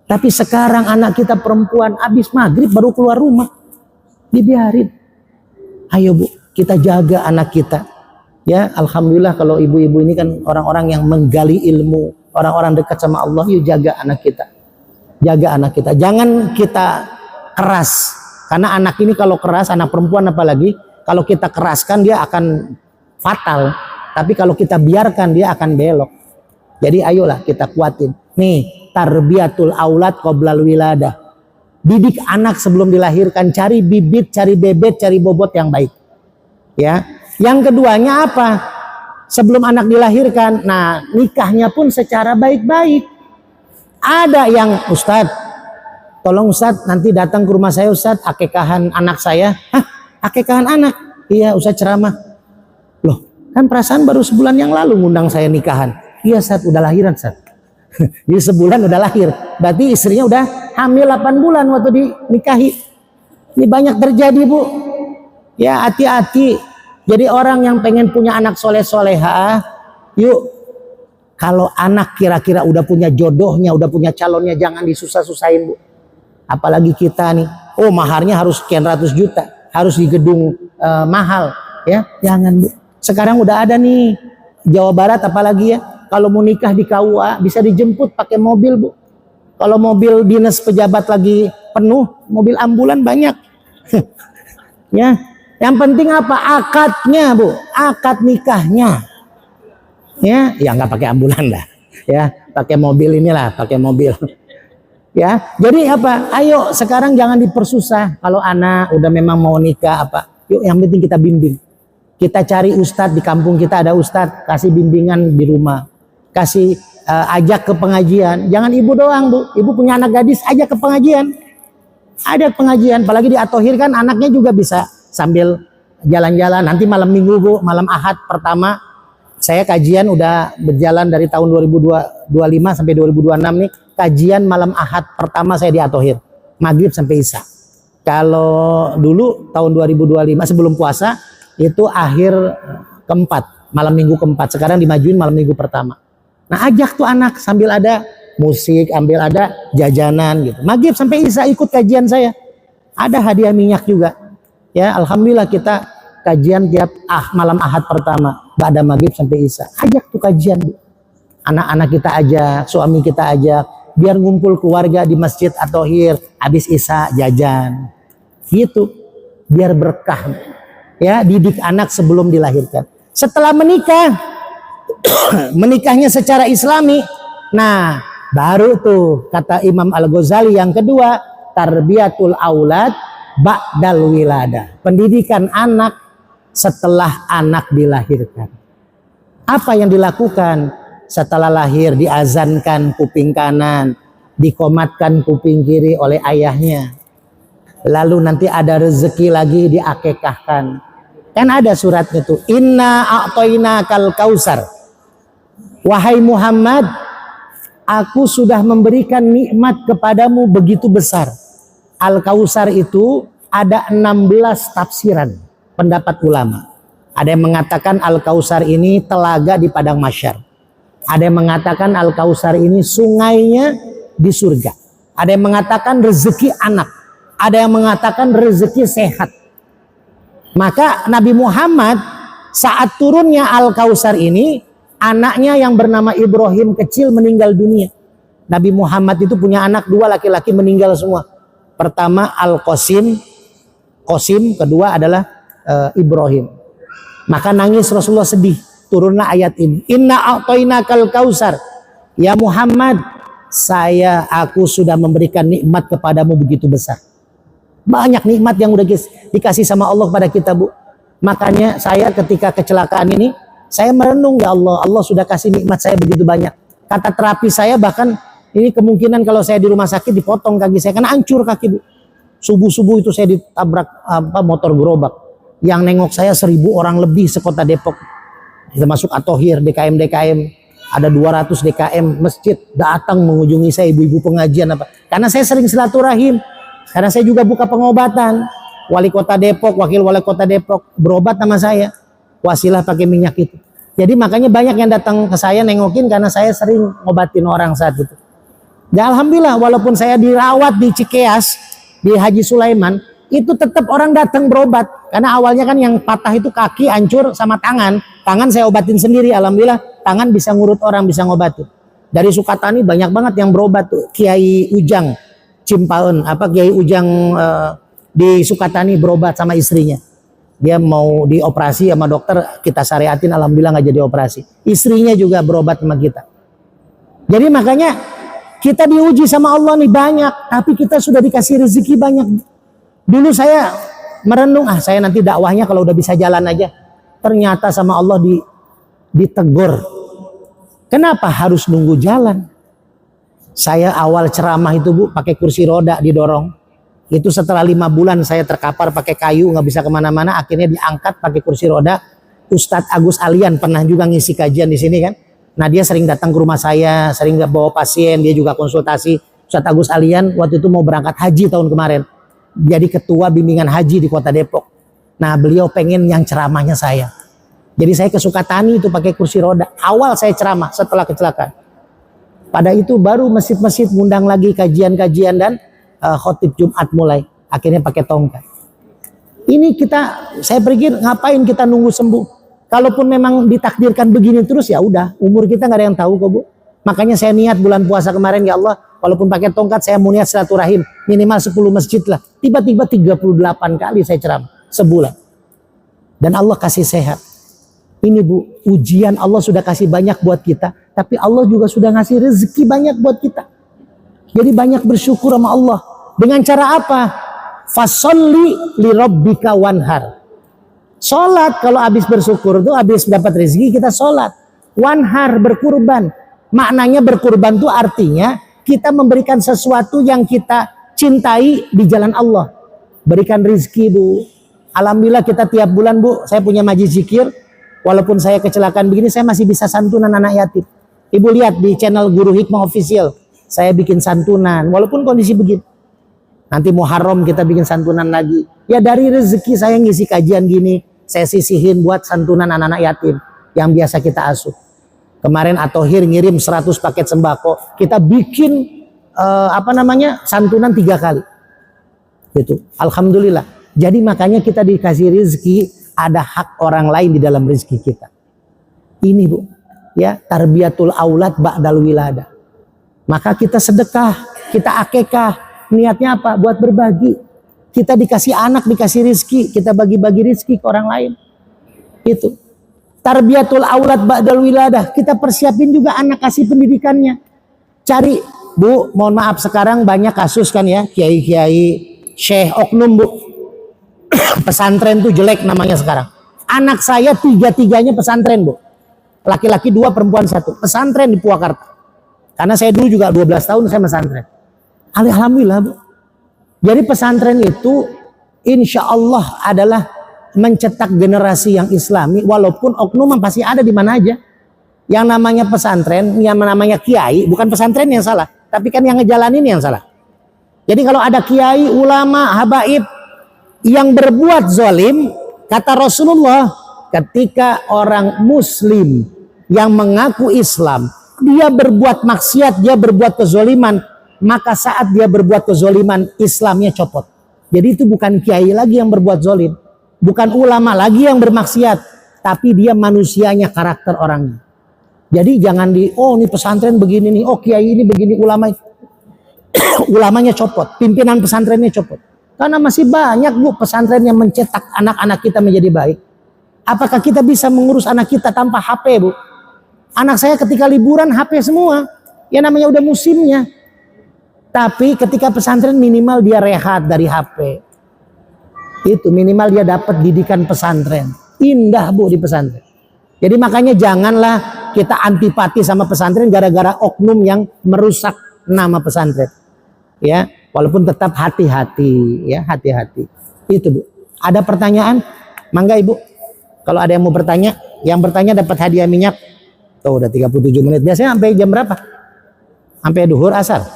A: Tapi sekarang anak kita perempuan habis maghrib baru keluar rumah, dibiarin. Ayo Bu, kita jaga anak kita. Ya, alhamdulillah kalau ibu-ibu ini kan orang-orang yang menggali ilmu, orang-orang dekat sama Allah. Yuk jaga anak kita. Jaga anak kita. Jangan kita keras. Karena anak ini kalau keras, anak perempuan apalagi, kalau kita keraskan dia akan fatal. Tapi kalau kita biarkan dia akan belok. Jadi ayolah kita kuatin. Nih, tarbiyatul aulad qoblal wiladah. Didik anak sebelum dilahirkan, cari bibit, cari bebet, cari bobot yang baik. Ya. Yang keduanya apa? Sebelum anak dilahirkan, nah nikahnya pun secara baik-baik. Ada yang, Ustadz, tolong Ustadz nanti datang ke rumah saya Ustadz, akekahan anak saya. Hah? Akekahan anak? Iya Ustadz ceramah. Loh, kan perasaan baru sebulan yang lalu ngundang saya nikahan. Iya Ustadz, udah lahiran Ustadz. Jadi sebulan udah lahir. Berarti istrinya udah hamil 8 bulan waktu dinikahi. Ini banyak terjadi, Bu. Ya, hati-hati. Jadi orang yang pengen punya anak soleh-soleha, yuk, kalau anak kira-kira udah punya jodohnya, udah punya calonnya, jangan disusah-susahin, Bu. Apalagi kita nih, oh maharnya harus sekian ratus juta, harus di gedung mahal, ya, jangan, Bu. Sekarang udah ada nih, Jawa Barat apalagi ya, kalau mau nikah di KUA bisa dijemput pakai mobil, Bu. Kalau mobil dinas pejabat lagi penuh, mobil ambulan banyak. Ya, yang penting apa? Akadnya, Bu, akad nikahnya. Ya, ya nggak pakai ambulan lah. Ya, pakai mobil inilah, pakai mobil. Ya, jadi apa? Ayo sekarang jangan dipersusah. Kalau anak udah memang mau nikah apa? Yuk, yang penting kita bimbing. Kita cari ustadz, di kampung kita ada ustadz, kasih bimbingan di rumah. Kasih ajak ke pengajian. Jangan ibu doang, Bu. Ibu punya anak gadis, ajak ke pengajian. Ada pengajian, apalagi di Atohir kan anaknya juga bisa sambil jalan-jalan. Nanti malam minggu, Bu, malam Ahad pertama, saya kajian udah berjalan dari tahun 2025 sampai 2026 nih. Kajian malam Ahad pertama saya di Atohir, maghrib sampai isya. Kalau dulu tahun 2025 sebelum puasa itu akhir keempat, malam minggu keempat. Sekarang dimajuin malam minggu pertama. Nah, ajak tuh anak sambil ada musik, ambil ada jajanan gitu. Maghrib sampai isya ikut kajian saya. Ada hadiah minyak juga. Ya, alhamdulillah kita kajian tiap malam Ahad pertama, ba'da maghrib sampai isya. Ajak tuh kajian, Bu. Anak-anak kita ajak, suami kita ajak, biar ngumpul keluarga di masjid Atohir, habis isya jajan. Gitu. Biar berkah. Ya, didik anak sebelum dilahirkan. Setelah menikah, menikahnya secara islami, nah baru tuh kata Imam Al-Ghazali yang kedua, tarbiyatul aulad ba'dal wilada, pendidikan anak setelah anak dilahirkan. Apa yang dilakukan setelah lahir? Diazankan kuping kanan, dikomatkan kuping kiri oleh ayahnya, lalu nanti ada rezeki lagi diakekahkan. Kan ada suratnya tuh, inna a'toinakal kausar. Wahai Muhammad, aku sudah memberikan nikmat kepadamu begitu besar. Al-Kausar itu ada 16 tafsiran pendapat ulama. Ada yang mengatakan Al-Kausar ini telaga di padang mahsyar. Ada yang mengatakan Al-Kausar ini sungainya di surga. Ada yang mengatakan rezeki anak. Ada yang mengatakan rezeki sehat. Maka Nabi Muhammad saat turunnya Al-Kausar ini, anaknya yang bernama Ibrahim kecil meninggal dunia. Nabi Muhammad itu punya anak 2 laki-laki meninggal semua. Pertama Al-Qasim, kedua adalah Ibrahim. Maka nangis Rasulullah, sedih. Turunlah ayat ini. Inna a'toinakal kausar. Ya Muhammad, aku sudah memberikan nikmat kepadamu begitu besar. Banyak nikmat yang udah dikasih sama Allah pada kita, Bu. Makanya saya ketika kecelakaan ini, saya merenung, ya Allah, Allah sudah kasih nikmat saya begitu banyak. Kata terapi saya bahkan ini kemungkinan kalau saya di rumah sakit dipotong kaki saya, karena hancur kaki, Bu. Subuh-subuh itu saya ditabrak motor gerobak. Yang nengok saya 1000 orang lebih sekota Depok. Kita masuk Atohir, DKM, ada 200 DKM masjid datang mengunjungi saya, ibu-ibu pengajian apa. Karena saya sering silaturahim. Karena saya juga buka pengobatan. Wali kota Depok, wakil wali kota Depok berobat sama saya. Wasilah pakai minyak itu. Jadi makanya banyak yang datang ke saya nengokin karena saya sering ngobatin orang saat itu. Ya alhamdulillah, walaupun saya dirawat di Cikeas, di Haji Sulaiman, itu tetap orang datang berobat. Karena awalnya kan yang patah itu kaki hancur sama tangan. Tangan saya obatin sendiri, alhamdulillah. Tangan bisa ngurut orang, bisa ngobatin. Dari Sukatani banyak banget yang berobat tuh. Kiai Ujang Cimpaun, Kiai Ujang di Sukatani berobat sama istrinya. Dia mau dioperasi sama dokter, kita syariatin, alhamdulillah nggak jadi operasi. Istrinya juga berobat sama kita. Jadi makanya
D: Kita diuji sama Allah nih banyak, tapi kita sudah dikasih rezeki banyak. Dulu saya merenung, saya nanti dakwahnya kalau udah bisa jalan aja. Ternyata sama Allah ditegur. Kenapa harus nunggu jalan? Saya awal ceramah itu Bu, pakai kursi roda didorong. Itu setelah 5 bulan saya terkapar pakai kayu, nggak bisa kemana-mana. Akhirnya diangkat pakai kursi roda. Ustadz Agus Alian pernah juga ngisi kajian di sini kan. Nah dia sering datang ke rumah saya, sering bawa pasien, dia juga konsultasi. Ustadz Agus Alian waktu itu mau berangkat haji tahun kemarin. Jadi ketua bimbingan haji di kota Depok. Nah beliau pengen yang ceramahnya saya. Jadi saya ke Sukatani itu pakai kursi roda. Awal saya ceramah setelah kecelakaan. Pada itu baru masjid-masjid ngundang lagi kajian-kajian dan khotib Jumat mulai. Akhirnya pakai tongkat. Ini saya pikir ngapain kita nunggu sembuh. Kalaupun memang ditakdirkan begini terus ya udah, umur kita nggak ada yang tahu kok Bu. Makanya saya niat bulan puasa kemarin ya Allah, walaupun pakai tongkat saya mau niat silaturahim minimal 10 masjid lah. Tiba-tiba 38 kali saya ceramah sebulan. Dan Allah kasih sehat. Ini Bu, ujian Allah sudah kasih banyak buat kita, tapi Allah juga sudah ngasih rezeki banyak buat kita. Jadi banyak bersyukur sama Allah. Dengan cara apa? Fasolli li rabbika wanhar. Sholat kalau habis bersyukur tuh habis dapat rezeki kita sholat. Wanhar berkurban. Maknanya berkurban tuh artinya kita memberikan sesuatu yang kita cintai di jalan Allah. Berikan rezeki Bu. Alhamdulillah kita tiap bulan Bu, saya punya majlis zikir. Walaupun saya kecelakaan begini, saya masih bisa santunan anak yatim. Ibu lihat di channel Guru Hikmah Official, saya bikin santunan. Walaupun kondisi begini. Nanti Muharram kita bikin santunan lagi. Ya dari rezeki saya ngisi kajian gini, saya sisihin buat santunan anak-anak yatim yang biasa kita asuh. Kemarin Atohir ngirim 100 paket sembako, kita bikin santunan 3 kali. Gitu. Alhamdulillah. Jadi makanya kita dikasih rezeki, ada hak orang lain di dalam rezeki kita. Ini Bu, ya tarbiyatul aulad ba'dal wilada. Maka kita sedekah, kita akekah, niatnya apa? Buat berbagi. Kita dikasih anak, dikasih rezeki, kita bagi-bagi rezeki ke orang lain. Itu. Tarbiyatul aulad ba'dal wiladah. Kita persiapin juga anak, kasih pendidikannya. Cari, Bu, mohon maaf sekarang banyak kasus kan ya, kiai-kiai, syekh oknum Bu. Pesantren tuh jelek namanya sekarang. Anak saya 3-3-nya pesantren Bu. Laki-laki 2, perempuan 1. Pesantren di Purwakarta. Karena saya dulu juga 12 tahun saya pesantren. Alhamdulillah Bu. Jadi pesantren itu insya Allah adalah mencetak generasi yang islami. Walaupun oknum pasti ada di mana aja. Yang namanya pesantren, yang namanya kiai, bukan pesantren yang salah. Tapi kan yang ngejalanin yang salah. Jadi kalau ada kiai, ulama, habaib yang berbuat zalim, kata Rasulullah, ketika orang muslim yang mengaku Islam, dia berbuat maksiat, dia berbuat kezaliman, maka saat dia berbuat kezaliman, Islamnya copot. Jadi itu bukan kiai lagi yang berbuat zalim, bukan ulama lagi yang bermaksiat, tapi dia manusianya, karakter orangnya. Jadi jangan ini pesantren begini nih, kiai ini begini, ulamanya copot, pimpinan pesantrennya copot. Karena masih banyak Bu pesantren yang mencetak anak-anak kita menjadi baik. Apakah kita bisa mengurus anak kita tanpa HP Bu? Anak saya ketika liburan HP semua. Ya namanya udah musimnya. Tapi ketika pesantren minimal dia rehat dari HP. Itu minimal dia dapat didikan pesantren. Indah Bu di pesantren. Jadi makanya janganlah kita antipati sama pesantren gara-gara oknum yang merusak nama pesantren. Ya. Walaupun tetap hati-hati, ya hati-hati. Itu Bu. Ada pertanyaan? Mangga Ibu. Kalau ada yang mau bertanya, yang bertanya dapat hadiah minyak. Tuh udah 37 menit. Biasanya sampai jam berapa? Sampai duhur asar.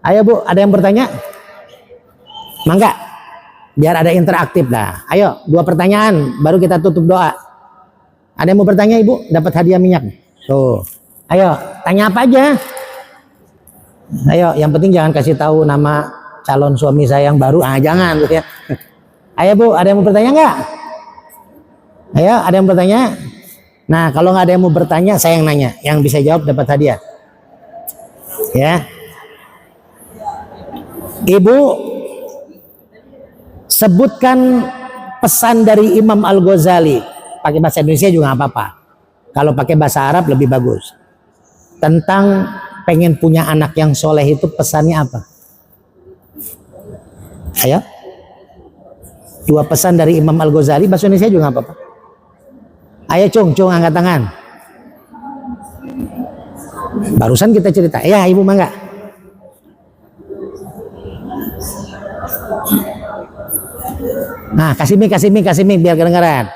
D: Ayo Bu, ada yang bertanya? Mangga. Biar ada interaktif dah. Ayo, 2 pertanyaan, baru kita tutup doa. Ada yang mau bertanya Ibu? Dapat hadiah minyak. Tuh. Ayo, tanya apa aja? Ayo, yang penting jangan kasih tahu nama calon suami saya yang baru. Jangan ya. Ayo Bu, ada yang mau bertanya nggak? Ayo, ada yang bertanya? Nah, kalau nggak ada yang mau bertanya, saya yang nanya. Yang bisa jawab dapat hadiah. Ya. Ibu, sebutkan pesan dari Imam Al-Ghazali. Pakai bahasa Indonesia juga nggak apa-apa. Kalau pakai bahasa Arab lebih bagus. Tentang pengen punya anak yang soleh itu pesannya apa? Ayo. 2 pesan dari Imam Al-Ghazali, bahasa Indonesia juga nggak apa-apa. Ayo Cung angkat tangan. Barusan kita cerita. Ya, Ibu mangga. Nah, kasih mic biar kedengaran.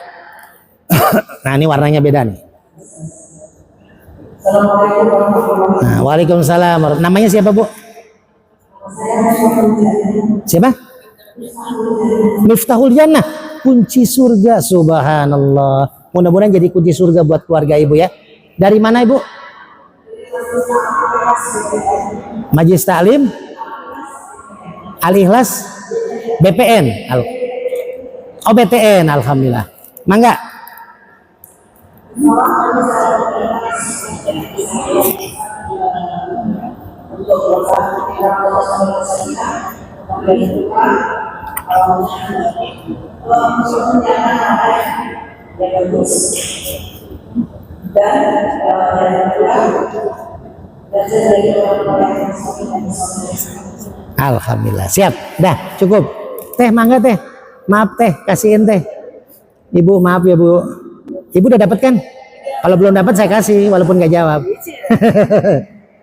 D: Nah, ini warnanya beda nih. Nah, waalaikumsalam. Namanya siapa, Bu? Siapa? Miftahul Jannah, kunci surga. Subhanallah. Mudah-mudahan jadi kunci surga buat keluarga Ibu ya. Dari mana Ibu? Majelis Taklim Al-Ikhlas BPN. Oh, BTN, alhamdulillah. Mangga. Alhamdulillah, siap. Dah, cukup. Teh, mangga teh. Maaf teh, kasihin teh. Ibu, maaf ya Bu. Ibu udah dapat kan? Kalau belum dapat saya kasih, walaupun nggak jawab.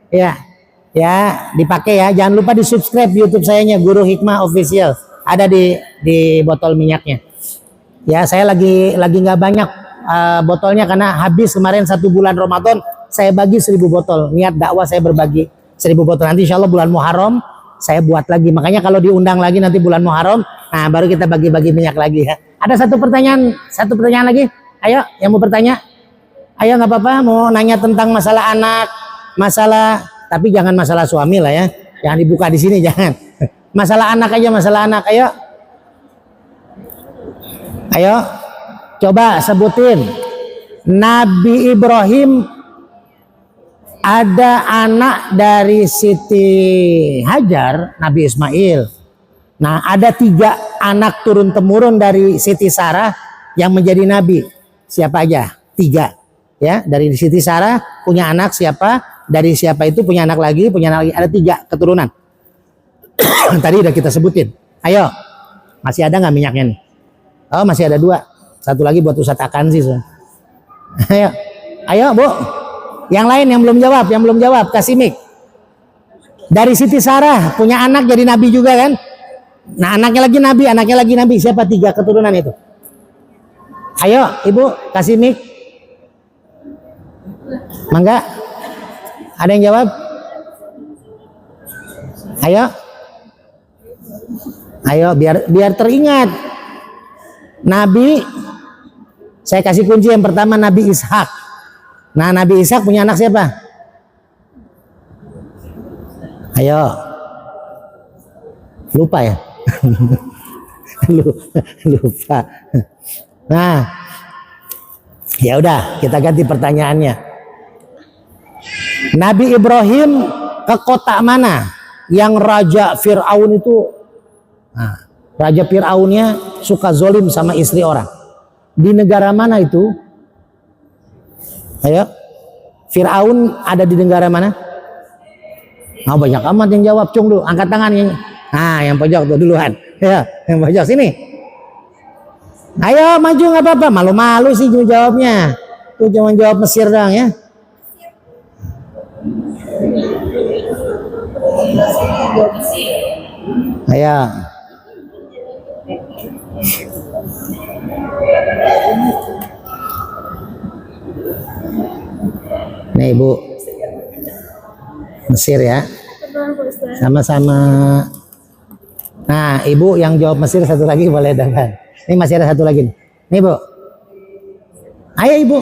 D: Ya, ya dipakai ya. Jangan lupa di subscribe YouTube sayanya Guru Hikmah Official. Ada di botol minyaknya. Ya, saya lagi nggak banyak botolnya karena habis kemarin 1 bulan Ramadan. Saya bagi 1000 botol. Niat dakwah saya berbagi 1000 botol. Nanti insya Allah bulan Muharram saya buat lagi. Makanya kalau diundang lagi nanti bulan Muharram, nah baru kita bagi-bagi minyak lagi ya. Ada satu pertanyaan lagi. Ayo, yang mau bertanya. Ayo, nggak apa-apa. Mau nanya tentang masalah anak, tapi jangan masalah suami lah ya. Jangan dibuka di sini, jangan. Masalah anak aja, masalah anak. Ayo. Ayo, coba sebutin. Nabi Ibrahim ada anak dari Siti Hajar, Nabi Ismail. Nah, ada 3 anak turun temurun dari Siti Sarah yang menjadi nabi. Siapa aja? 3. Ya, dari Siti Sarah punya anak siapa? Dari siapa itu punya anak lagi, Ada 3 keturunan. Tadi udah kita sebutin. Ayo, masih ada nggak minyaknya nih? Oh, masih ada 2. Satu lagi buat Ustadz Akansi. Ayo Bu. Yang lain yang belum jawab, kasih mic. Dari Siti Sarah punya anak jadi nabi juga kan? Nah, anaknya lagi nabi. Siapa 3 keturunan itu? Ayo, Ibu, kasih mic. Mangga. Ada yang jawab? Ayo, biar teringat. Nabi, saya kasih kunci yang pertama, Nabi Ishak. Nah, Nabi Ishak punya anak siapa? Ayo. Lupa ya? Lupa. Nah, ya udah, kita ganti pertanyaannya. Nabi Ibrahim ke kota mana yang Raja Fir'aun itu? Nah, Raja Fir'aunnya suka zolim sama istri orang. Di negara mana itu? Ayo, Fir'aun ada di negara mana? Nah, banyak amat yang jawab. Cung dulu, angkat tangannya. Nah, yang pojok tuh duluan. Ya, yang pojok sini. Ayo maju, nggak apa-apa. Malu-malu sih jawabnya. Tuh cuma jawab Mesir doang ya. Ayo. Nih Ibu, Mesir ya. Sama-sama. Nah, Ibu yang jawab Mesir satu lagi boleh dapat. Ini masih ada satu lagi nih Bu. Ayo Ibu.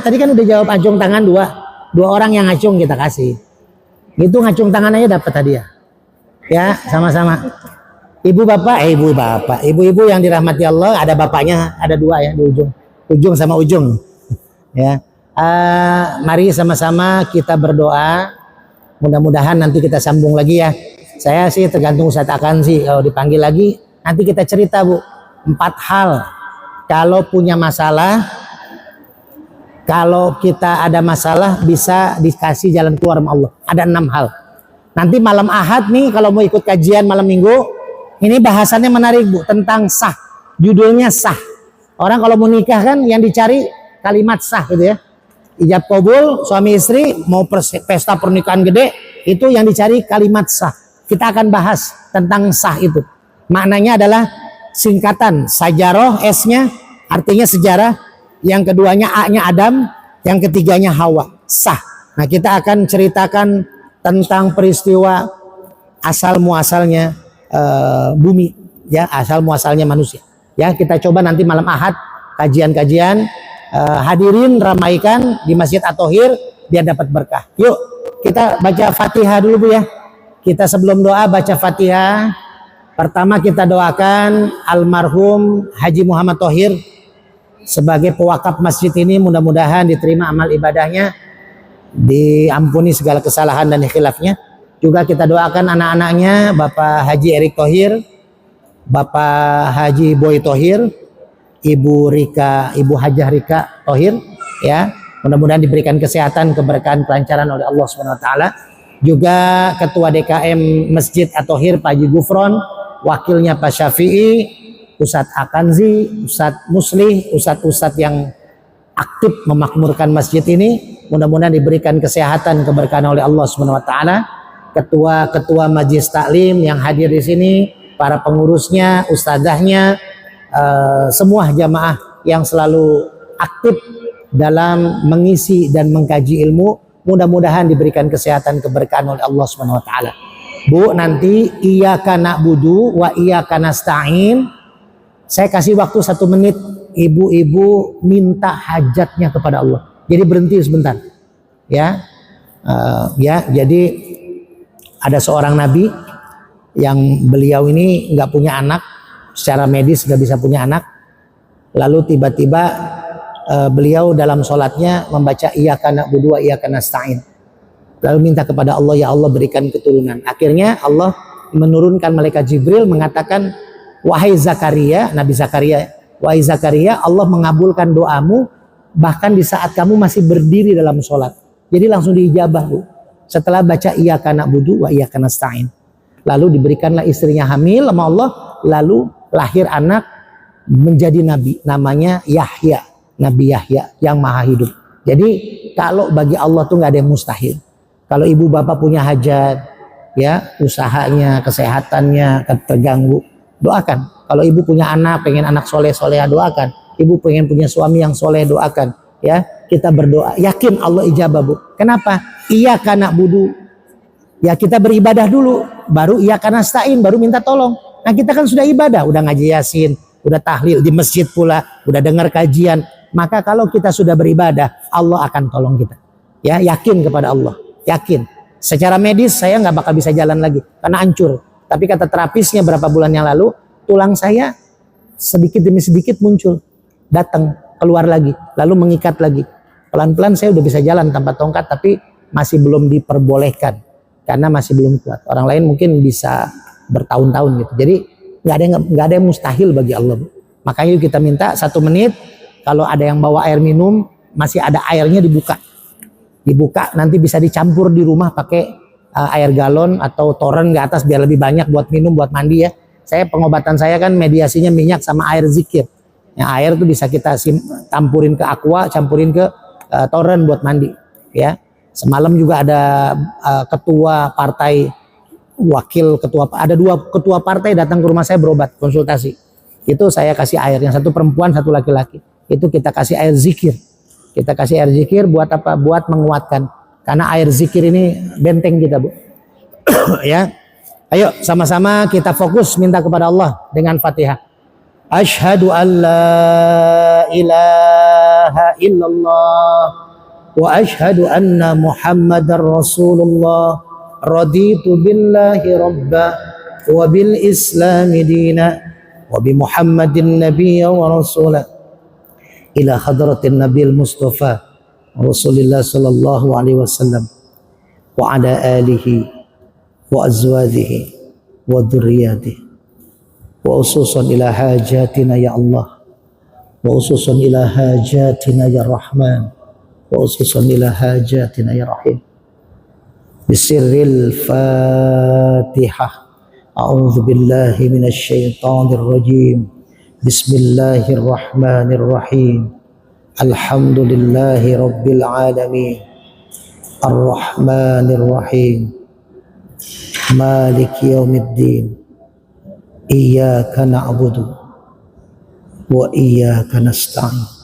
D: Tadi kan udah jawab acung tangan 2 orang yang ngacung kita kasih. Itu ngacung tangan aja dapat hadiah. Ya, sama-sama. Ibu bapak, ibu-ibu yang dirahmati Allah, ada bapaknya, ada 2 ya di ujung sama ujung. Ya, mari sama-sama kita berdoa. Mudah-mudahan nanti kita sambung lagi ya. Saya sih tergantung Ustadz Akansi. Kalau dipanggil lagi, nanti kita cerita Bu. 4 hal. Kalau punya masalah, Kalau kita ada masalah bisa dikasih jalan keluar sama Allah. Ada 6 hal. Nanti malam Ahad nih kalau mau ikut kajian malam Minggu, ini bahasannya menarik Bu, tentang sah. Judulnya sah. Orang kalau mau nikah kan yang dicari kalimat sah gitu ya. Ijab kabul, suami istri mau pesta pernikahan gede, itu yang dicari kalimat sah. Kita akan bahas tentang sah itu. Maknanya adalah singkatan sajaroh, S-nya artinya sejarah, yang keduanya A-nya Adam, yang ketiganya Hawa, sah. Nah, kita akan ceritakan tentang peristiwa asal muasalnya bumi, ya, asal muasalnya manusia. Ya, kita coba nanti malam Ahad kajian-kajian, hadirin ramaikan di Masjid At-Thohir biar dapat berkah. Yuk, kita baca Fatihah dulu Bu ya. Kita sebelum doa baca Fatihah. Pertama kita doakan almarhum Haji Muhammad Thohir sebagai pewakaf masjid ini, mudah-mudahan diterima amal ibadahnya, diampuni segala kesalahan dan khilafnya. Juga kita doakan anak-anaknya, Bapak Haji Erik Thohir, Bapak Haji Boy Thohir, Ibu Rika, Ibu Hajah Rika Thohir, ya, mudah-mudahan diberikan kesehatan, keberkahan, kelancaran oleh Allah Subhanahu Wa Taala. Juga Ketua DKM Masjid At-Thohir Pak Haji Gufron, wakilnya Pak Syafi'i, Ustadz Akanzi, Ustadz Muslih, Ustadz yang aktif memakmurkan masjid ini, mudah-mudahan diberikan kesehatan, keberkahan oleh Allah Subhanahu Wa Taala. Ketua-ketua Majelis Taklim yang hadir di sini, para pengurusnya, ustazahnya, semua jamaah yang selalu aktif dalam mengisi dan mengkaji ilmu, mudah-mudahan diberikan kesehatan, keberkahan oleh Allah Subhanahu Wa Taala. Bu, nanti iyyaka na'budu wa iyyaka nasta'in. Saya kasih waktu 1 menit, ibu-ibu minta hajatnya kepada Allah. Jadi berhenti sebentar, ya. Jadi ada seorang nabi yang beliau ini nggak punya anak, secara medis nggak bisa punya anak. Lalu tiba-tiba beliau dalam sholatnya membaca iyyaka na'budu wa iyyaka nasta'in. Lalu minta kepada Allah, ya Allah berikan keturunan. Akhirnya Allah menurunkan malaikat Jibril mengatakan, wahai Zakaria, Nabi Zakaria, wahai Zakaria, Allah mengabulkan doamu bahkan di saat kamu masih berdiri dalam sholat. Jadi langsung diijabah Bu. Setelah baca iyyaka na'budu wa iyyaka nasta'in. Lalu diberikanlah istrinya hamil sama Allah, lalu lahir anak menjadi nabi, namanya Yahya, Nabi Yahya yang maha hidup. Jadi kalau bagi Allah tuh nggak ada yang mustahil. Kalau ibu bapak punya hajat, ya, usahanya, kesehatannya terganggu, doakan. Kalau ibu punya anak, pengen anak soleh-soleha, doakan. Ibu pengen punya suami yang soleh, doakan. Ya, kita berdoa, yakin Allah ijabah Bu. Kenapa? Iyyaka na'budu. Ya, kita beribadah dulu, baru iyyaka nasta'in, baru minta tolong. Nah, kita kan sudah ibadah, udah ngaji Yasin, udah tahlil di masjid pula, udah dengar kajian. Maka kalau kita sudah beribadah, Allah akan tolong kita. Ya, yakin kepada Allah, yakin. Secara medis saya nggak bakal bisa jalan lagi karena hancur. Tapi kata terapisnya berapa bulan yang lalu, tulang saya sedikit demi sedikit muncul, datang, keluar lagi, lalu mengikat lagi. Pelan-pelan saya udah bisa jalan tanpa tongkat, tapi masih belum diperbolehkan karena masih belum kuat. Orang lain mungkin bisa bertahun-tahun gitu. Jadi nggak ada yang mustahil bagi Allah Bu. Makanya kita minta 1 menit. Kalau ada yang bawa air minum, masih ada airnya dibuka, nanti bisa dicampur di rumah pakai air galon atau toren ke atas biar lebih banyak buat minum, buat mandi ya. Saya pengobatan saya kan mediasinya minyak sama air zikir. Yang air tuh bisa kita campurin ke aqua, campurin ke toren buat mandi. Ya, semalam juga ada ketua partai, ada 2 ketua partai datang ke rumah saya berobat konsultasi. Itu saya kasih air, yang 1 perempuan, 1 laki-laki. Itu kita kasih air zikir. Kita kasih air zikir buat apa? Buat menguatkan. Karena air zikir ini benteng kita Bu. Ya. Ayo sama-sama kita fokus minta kepada Allah dengan Fatihah. Asyhadu an la ilaha illallah wa asyhadu anna Muhammadar Rasulullah. Raditu billahi rabba wa bil islami dina wa bi Muhammadin nabiyya wa rasulah. Ila hadratin Nabil Mustafa Rasulullah sallallahu alaihi wasallam wa ala alihi wa azwajihi wa dzurriyyatihi wa ususan ila hajatina ya Allah wa ususan ila hajatina ya Rahman وخصوصا إلى حاجاتنا يا رحيم. بسر الفاتحة. أعوذ بالله من الشيطان الرجيم. بسم الله الرحمن الرحيم. الحمد لله رب العالمين الرحمن الرحيم مالك يوم الدين إياك نعبد وإياك نستعين.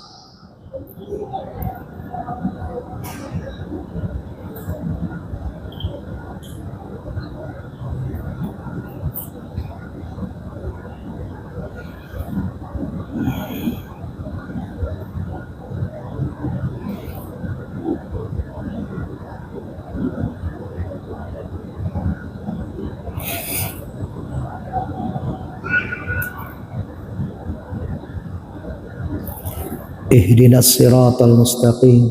D: اهدنا الصراط المستقيم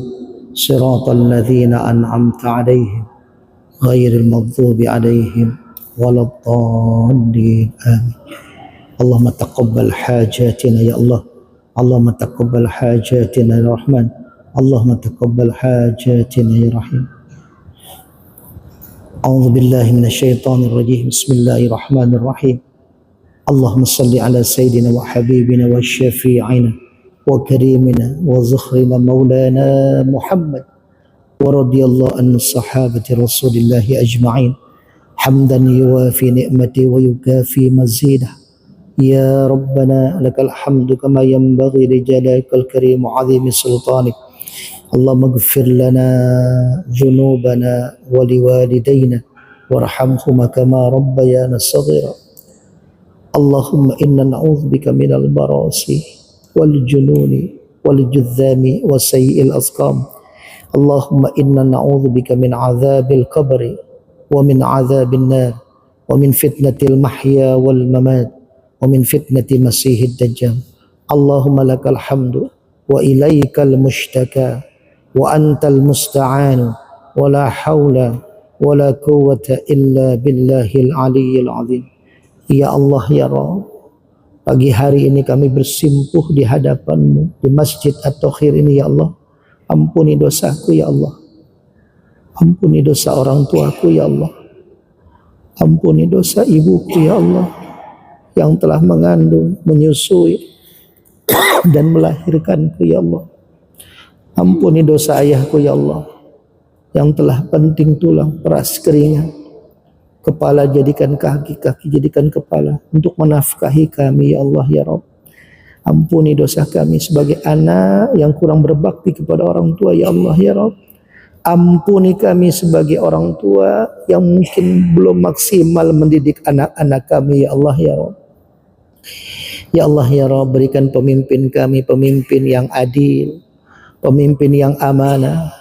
D: صراط الذين أنعمت عليهم غير المغضوب عليهم ولا الضالين آمين. اللهم تقبل حاجاتنا يا الله. اللهم تقبل حاجاتنا يا رحمن. اللهم تقبل حاجاتنا يا رحيم. أعوذ بالله من الشيطان الرجيم. بسم الله الرحمن الرحيم. اللهم صل على سيدنا وحبيبنا وشفيعنا وكريمنا وزخرنا مولانا محمد ورضي الله عن الصحابة رسول الله أجمعين حمدا يوافي نعمته ويكافي مزيده. يا ربنا لك الحمد كما ينبغي لجلالك الكريم وعظيم سلطانك. اللهم اغفر لنا ذنوبنا ولوالدينا وارحمهما كما ربيانا صغيرا. اللهم إنا نعوذ بك من البراس والجنون والجذام وسيء الأسقام. اللهم إنا نعوذ بك من عذاب القبر ومن عذاب النار ومن فتنة المحيا والممات ومن فتنة مسيح الدجال. اللهم لك الحمد وإليك المشتكى وأنت المستعان ولا حول ولا قوة إلا بالله العلي العظيم. Ya Allah ya Rabb, pagi hari ini kami bersimpuh di hadapan-Mu di Masjid At-Takhir ini ya Allah. Ampuni dosaku ya Allah. Ampuni dosa orang tuaku ya Allah. Ampuni dosa ibuku ya Allah yang telah mengandung, menyusui dan melahirkanku ya Allah. Ampuni dosa ayahku ya Allah yang telah penting tulang, peras keringat, kepala jadikan kaki, kaki jadikan kepala untuk menafkahi kami ya Allah ya Rabb. Ampuni dosa kami sebagai anak yang kurang berbakti kepada orang tua ya Allah ya Rabb. Ampuni kami sebagai orang tua yang mungkin belum maksimal mendidik anak-anak kami ya Allah ya Rabb. Ya Allah ya Rabb, berikan pemimpin kami pemimpin yang adil, pemimpin yang amanah,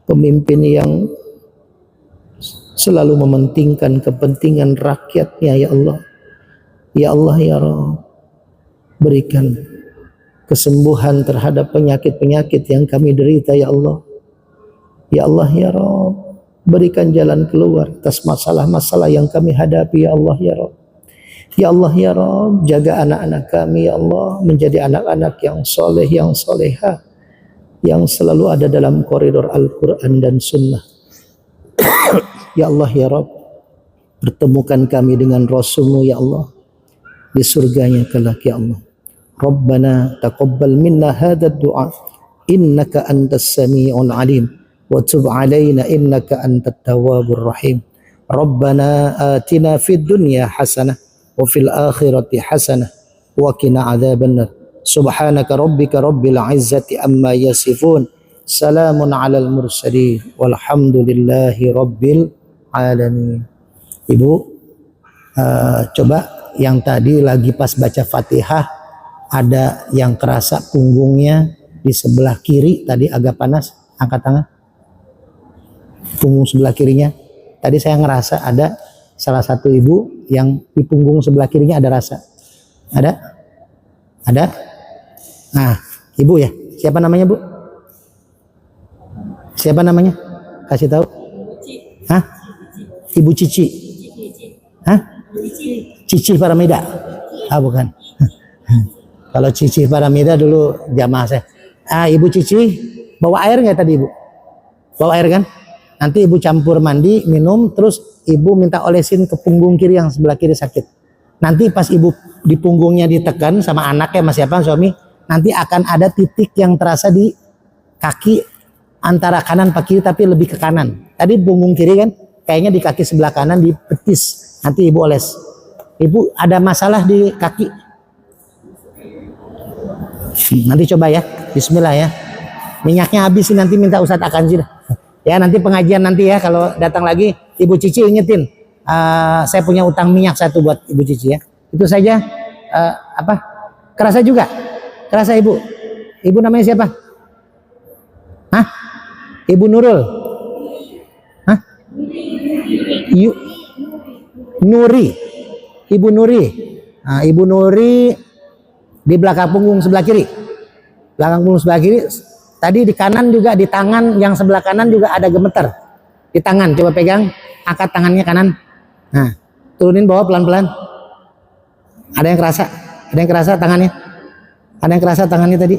D: pemimpin yang selalu mementingkan kepentingan rakyatnya ya Allah. Ya Allah ya Rabb, berikan kesembuhan terhadap penyakit-penyakit yang kami derita ya Allah. Ya Allah ya Rabb, berikan jalan keluar atas masalah-masalah yang kami hadapi ya Allah ya Rabb. Ya Allah ya Rabb, jaga anak-anak kami ya Allah menjadi anak-anak yang soleh, yang soleha, yang selalu ada dalam koridor Al-Quran dan Sunnah. Ya Allah ya Rabb, pertemukan kami dengan Rasul-Mu ya Allah di surganya kelak ya Allah. Rabbana taqabbal minna hadha ad-du'a innaka antas sami'ul alim wa tub alaina innaka antat tawwabur rahim. Rabbana atina fid dunya hasanah wa fil akhirati hasanah wa qina adzabannar. Subhanaka rabbika rabbil izzati amma yasifun. Salamun alal mursalin walhamdulillahi rabbil alamin. Ibu, coba yang tadi lagi pas baca Fatihah ada yang kerasa punggungnya di sebelah kiri tadi agak panas, angkat tangan. Punggung sebelah kirinya. Tadi saya ngerasa ada salah satu ibu yang di punggung sebelah kirinya ada rasa. Ada? Ada? Nah, ibu ya. Siapa namanya, Bu? Siapa namanya? Kasih tahu. Hah? Ibu Cici. Hah? Cici Paramida. Ah, bukan. Kalau Cici Paramida dulu jamaah saya. Ah, Ibu Cici, Bawa air nggak tadi ibu? Bawa air kan? Nanti ibu campur mandi, minum, terus ibu minta olesin ke punggung kiri yang sebelah kiri sakit. Nanti pas ibu di punggungnya ditekan sama anaknya, mas siapa suami, nanti akan ada titik yang terasa di kaki antara kanan pak kiri tapi lebih ke kanan. Tadi punggung kiri kan, kayaknya di kaki sebelah kanan di betis. Nanti ibu oles. Ibu ada masalah di kaki? Nanti coba ya, Bismillah ya. Minyaknya habis nanti minta Ustadz Akanzi dah. Ya nanti pengajian nanti ya kalau datang lagi Ibu Cici ingetin. Saya punya utang minyak satu buat Ibu Cici ya. Itu saja. Apa? Kerasa juga? Kerasa Ibu? Ibu namanya siapa? Hah? Ibu Nurul? Hah? Nuri. Ibu Nuri. Nah, Ibu Nuri di belakang punggung sebelah kiri. Belakang punggung sebelah kiri. Tadi di kanan juga, di tangan yang sebelah kanan juga ada gemeter. Di tangan, coba pegang, angkat tangannya kanan. Nah, turunin bawah pelan-pelan. Ada yang kerasa? Ada yang kerasa tangannya? Ada yang kerasa tangannya tadi?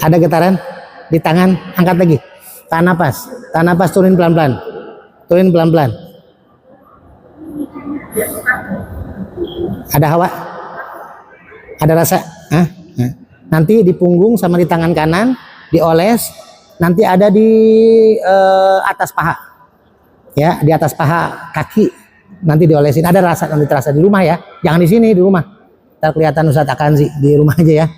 D: Ada getaran di tangan, angkat lagi. Tahan napas. Tahan napas, turunin pelan-pelan. Turunin pelan-pelan. Ada hawa? Ada rasa? Hah? Nah. Nanti di punggung sama di tangan kanan dioles, nanti ada di atas paha, ya di atas paha kaki nanti diolesin. Ada rasa nanti terasa di rumah ya, jangan di sini, di rumah. Ntar kelihatan Ustadz Akanzi di rumah aja ya.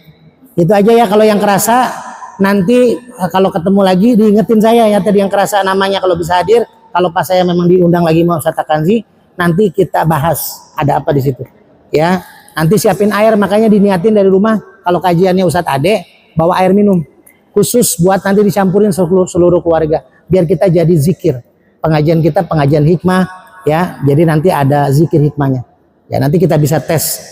D: Itu aja ya kalau yang kerasa. Nanti kalau ketemu lagi diingetin saya ya tadi yang kerasa namanya kalau bisa hadir. Kalau pas saya memang diundang lagi mau Ustadz Akanzi, nanti kita bahas ada apa di situ. Ya, nanti siapin air makanya diniatin dari rumah. Kalau kajiannya Ustadz Ade, bawa air minum. Khusus buat nanti dicampurin seluruh keluarga. Biar kita jadi zikir. Pengajian kita pengajian hikmah. Ya, jadi nanti ada zikir hikmahnya. Ya, nanti kita bisa tes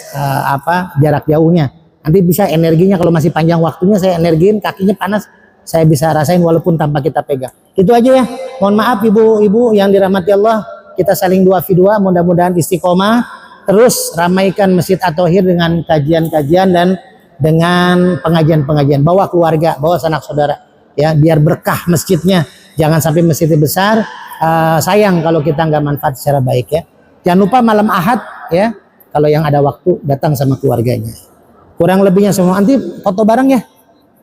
D: jarak jauhnya. Nanti bisa energinya kalau masih panjang waktunya saya energiin, kakinya panas. Saya bisa rasain walaupun tanpa kita pegang. Itu aja ya. Mohon maaf ibu-ibu yang dirahmati Allah. Kita saling dua fi dua. Mudah-mudahan istiqomah. Terus ramaikan Masjid At-Tauhid dengan kajian-kajian dan dengan pengajian-pengajian, bawa keluarga, bawa sanak saudara, ya biar berkah masjidnya. Jangan sampai masjidnya besar, sayang kalau kita nggak manfaat secara baik ya. Jangan lupa malam Ahad ya, kalau yang ada waktu datang sama keluarganya. Kurang lebihnya semua nanti foto bareng ya,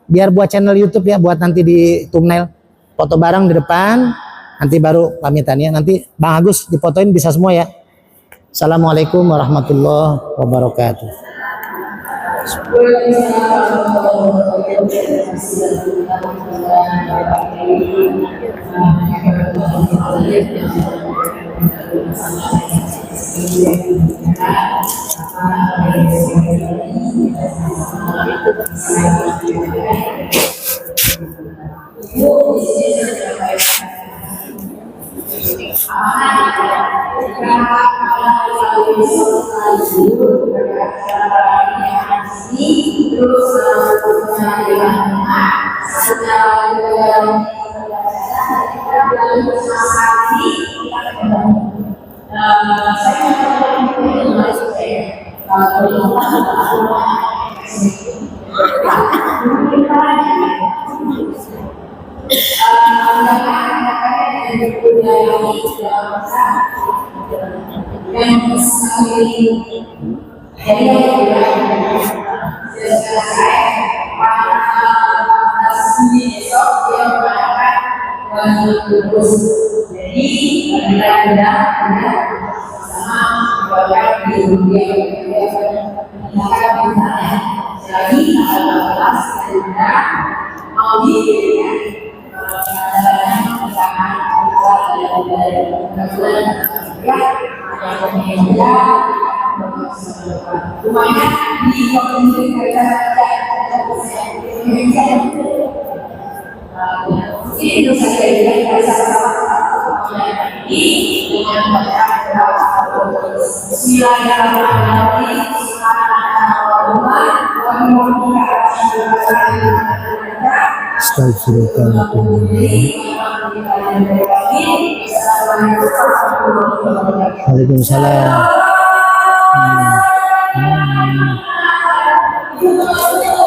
D: biar buat channel YouTube ya, buat nanti di thumbnail foto bareng di depan, nanti baru pamitannya. Nanti Bang Agus difotoin bisa semua ya. Assalamualaikum warahmatullahi wabarakatuh. Waalaikumsalam.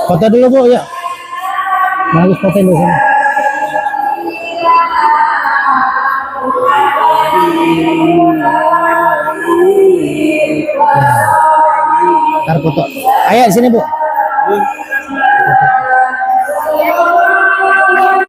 D: Foto dulu Bu ya. Bagus fotoin di sana. Ntar foto. Ayah di sini, Bu.